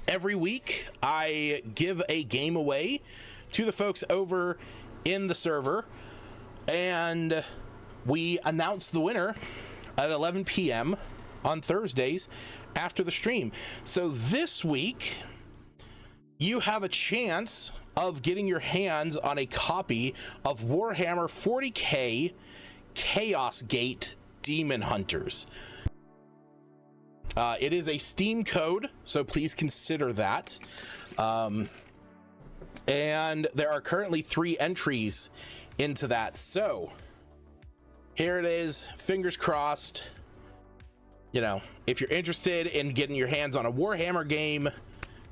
Every week, I give a game away to the folks over in the server, and we announce the winner at 11 p.m. on Thursdays after the stream. So this week, you have a chance of getting your hands on a copy of Warhammer 40k Chaos Gate Demon Hunters. It is a Steam code, so please consider that. And there are currently 3 entries into that. So here it is, fingers crossed. You know, if you're interested in getting your hands on a Warhammer game,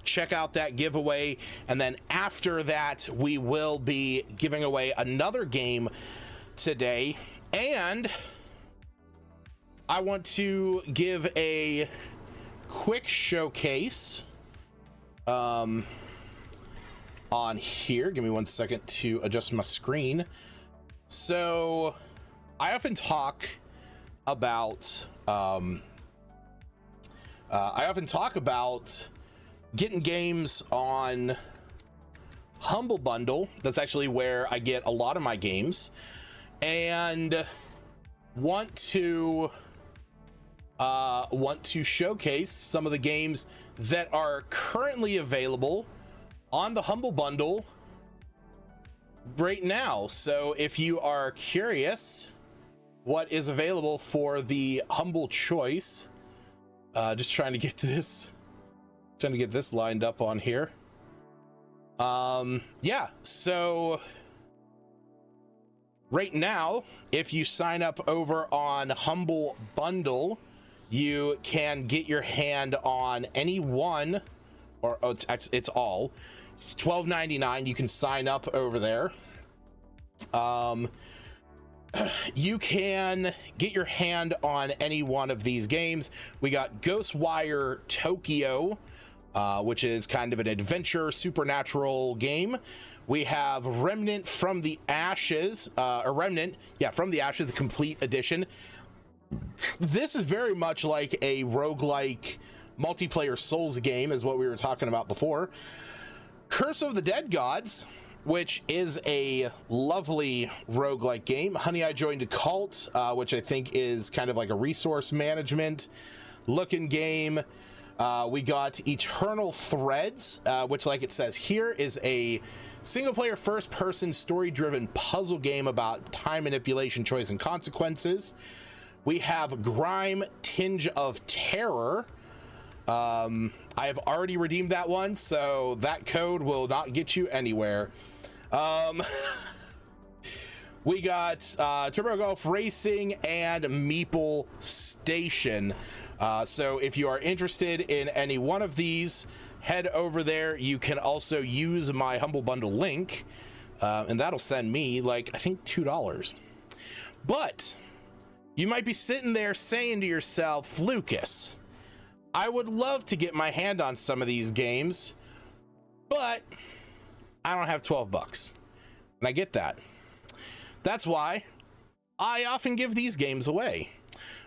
check out that giveaway. And then after that, we will be giving away another game today. And I want to give a quick showcase on here. Give me 1 second to adjust my screen. So I often talk about getting games on Humble Bundle. That's actually where I get a lot of my games, and want to showcase some of the games that are currently available on the Humble Bundle right now. So if you are curious what is available for the Humble Choice, just trying to get this lined up on here. Yeah, so right now, if you sign up over on Humble Bundle, you can get your hand on any one, or it's all. It's $12.99. You can sign up over there. You can get your hand on any one of these games. We got Ghostwire Tokyo, which is kind of an adventure supernatural game. We have Remnant from the Ashes, from the Ashes, the complete edition. This is very much like a roguelike multiplayer Souls game, is what we were talking about before. Curse of the Dead Gods, which is a lovely roguelike game. Honey, I Joined a Cult, which I think is kind of like a resource management looking game. We got Eternal Threads, which, like it says here, is a single-player, first-person, story-driven puzzle game about time manipulation, choice, and consequences. We have Grime Tinge of Terror. I have already redeemed that one, so that code will not get you anywhere. We got Turbo Golf Racing and Meeple Station. So if you are interested in any one of these, head over there. You can also use my Humble Bundle link, and that'll send me, like, I think $2. But you might be sitting there saying to yourself, Lucas, I would love to get my hand on some of these games, but I don't have $12. And I get that. That's why I often give these games away.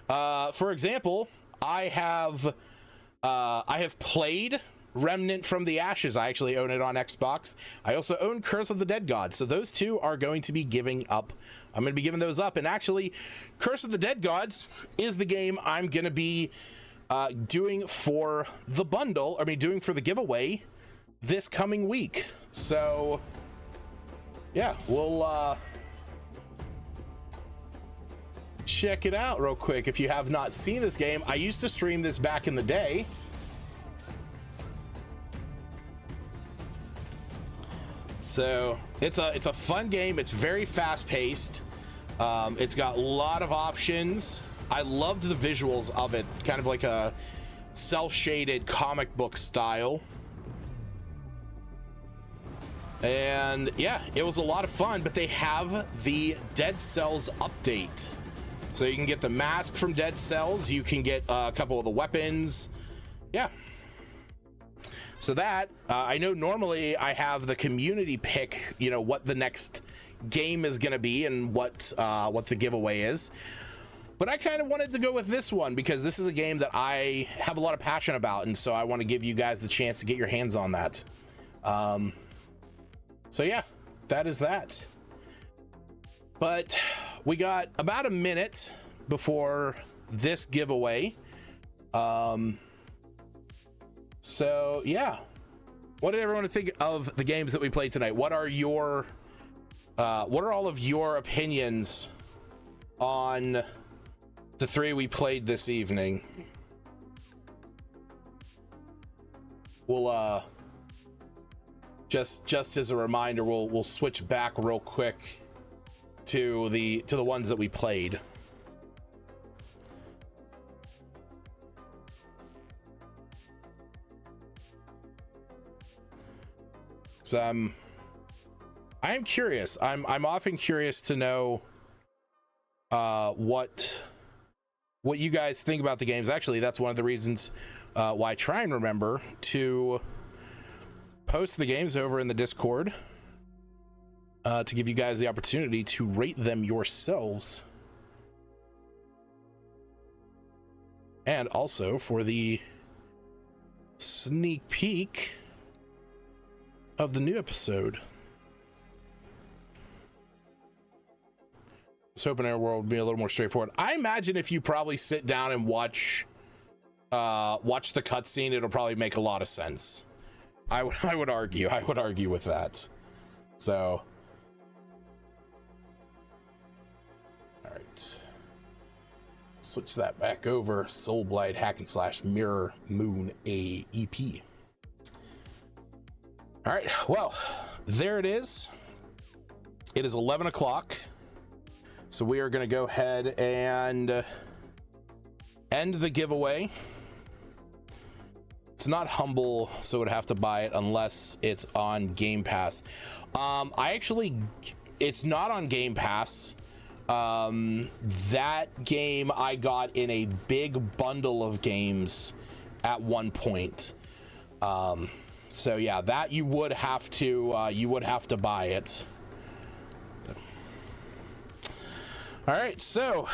For example, I have played Remnant from the Ashes. I actually own it on Xbox. I also own Curse of the Dead Gods. So those two are going to be giving up. I'm going to be giving those up. And actually, Curse of the Dead Gods is the game I'm going to be doing for the bundle. I mean, doing for the giveaway this coming week. So yeah, we'll check it out real quick. If you have not seen this game, I used to stream this back in the day. So it's a fun game. It's very fast paced. It's got a lot of options. I loved the visuals of it, kind of like a self-shaded comic book style. And yeah, it was a lot of fun, but they have the Dead Cells update. So you can get the mask from Dead Cells. You can get a couple of the weapons. Yeah. So that, I know normally I have the community pick, you know, what the next game is going to be and what the giveaway is. But I kind of wanted to go with this one because this is a game that I have a lot of passion about. And so I want to give you guys the chance to get your hands on that. So yeah, that is that. But we got about a minute before this giveaway. So yeah, what did everyone think of the games that we played tonight? What are all of your opinions on the three we played this evening? We'll just as a reminder, we'll switch back real quick to the ones that we played. So I am curious. I'm often curious to know what you guys think about the games. Actually, that's one of the reasons why I try and remember to post the games over in the Discord to give you guys the opportunity to rate them yourselves. And also for the sneak peek of the new episode. This open air world would be a little more straightforward. I imagine if you probably sit down and watch the cutscene, it'll probably make a lot of sense. I would argue with that. So, all right, switch that back over. Soulblight Hack and Slash Mirror Moon AEP. All right, well, there it is. It is 11 o'clock. So we are going to go ahead and end the giveaway. It's not Humble, so would have to buy it unless it's on Game Pass. It's not on Game Pass. That game I got in a big bundle of games at one point. So yeah, that you would have to buy it. All right, so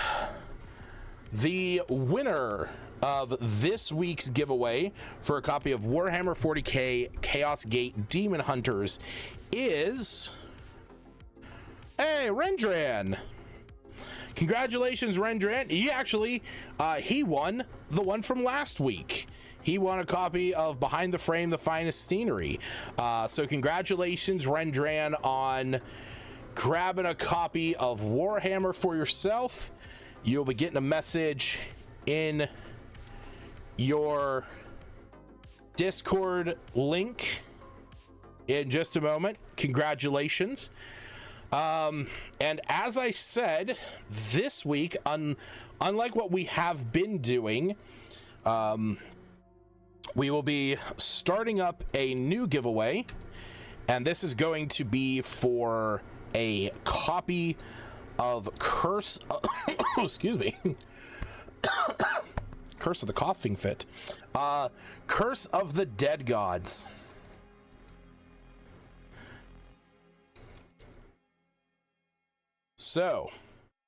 the winner of this week's giveaway for a copy of Warhammer 40k Chaos Gate Demon Hunters is Rendran. Congratulations, Rendran. He won the one from last week. He won a copy of Behind the Frame, The Finest Scenery. So congratulations, Rendran, on grabbing a copy of Warhammer for yourself. You'll be getting a message in your Discord link in just a moment. Congratulations. And as I said, this week, unlike what we have been doing, we will be starting up a new giveaway, and this is going to be for a copy of Curse excuse me. Curse of the Coughing Fit. Curse of the Dead Gods. So,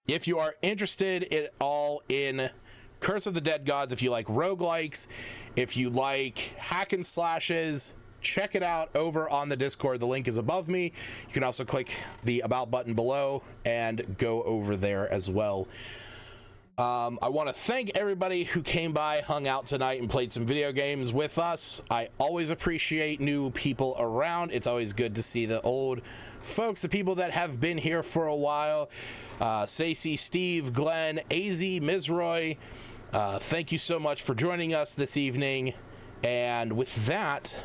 if you are interested at all in Curse of the Dead Gods, if you like roguelikes, if you like hack and slashes, check it out over on the Discord. The link is above me. You can also click the About button below and go over there as well. I want to thank everybody who came by, hung out tonight, and played some video games with us. I always appreciate new people around. It's always good to see the old folks, the people that have been here for a while. Stacey, Steve, Glenn, AZ, Ms. Roy, thank you so much for joining us this evening. And with that,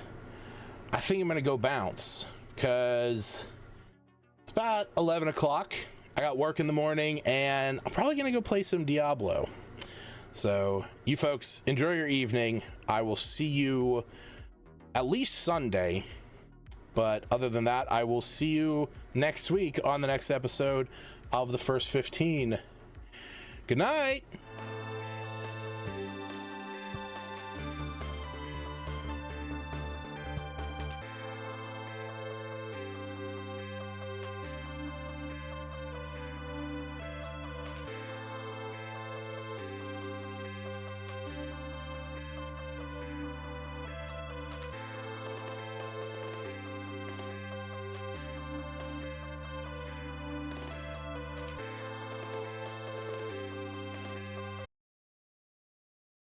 I think I'm going to go bounce because it's about 11 o'clock. I got work in the morning, and I'm probably going to go play some Diablo. So you folks, enjoy your evening. I will see you at least Sunday. But other than that, I will see you next week on the next episode of the First 15. Good night.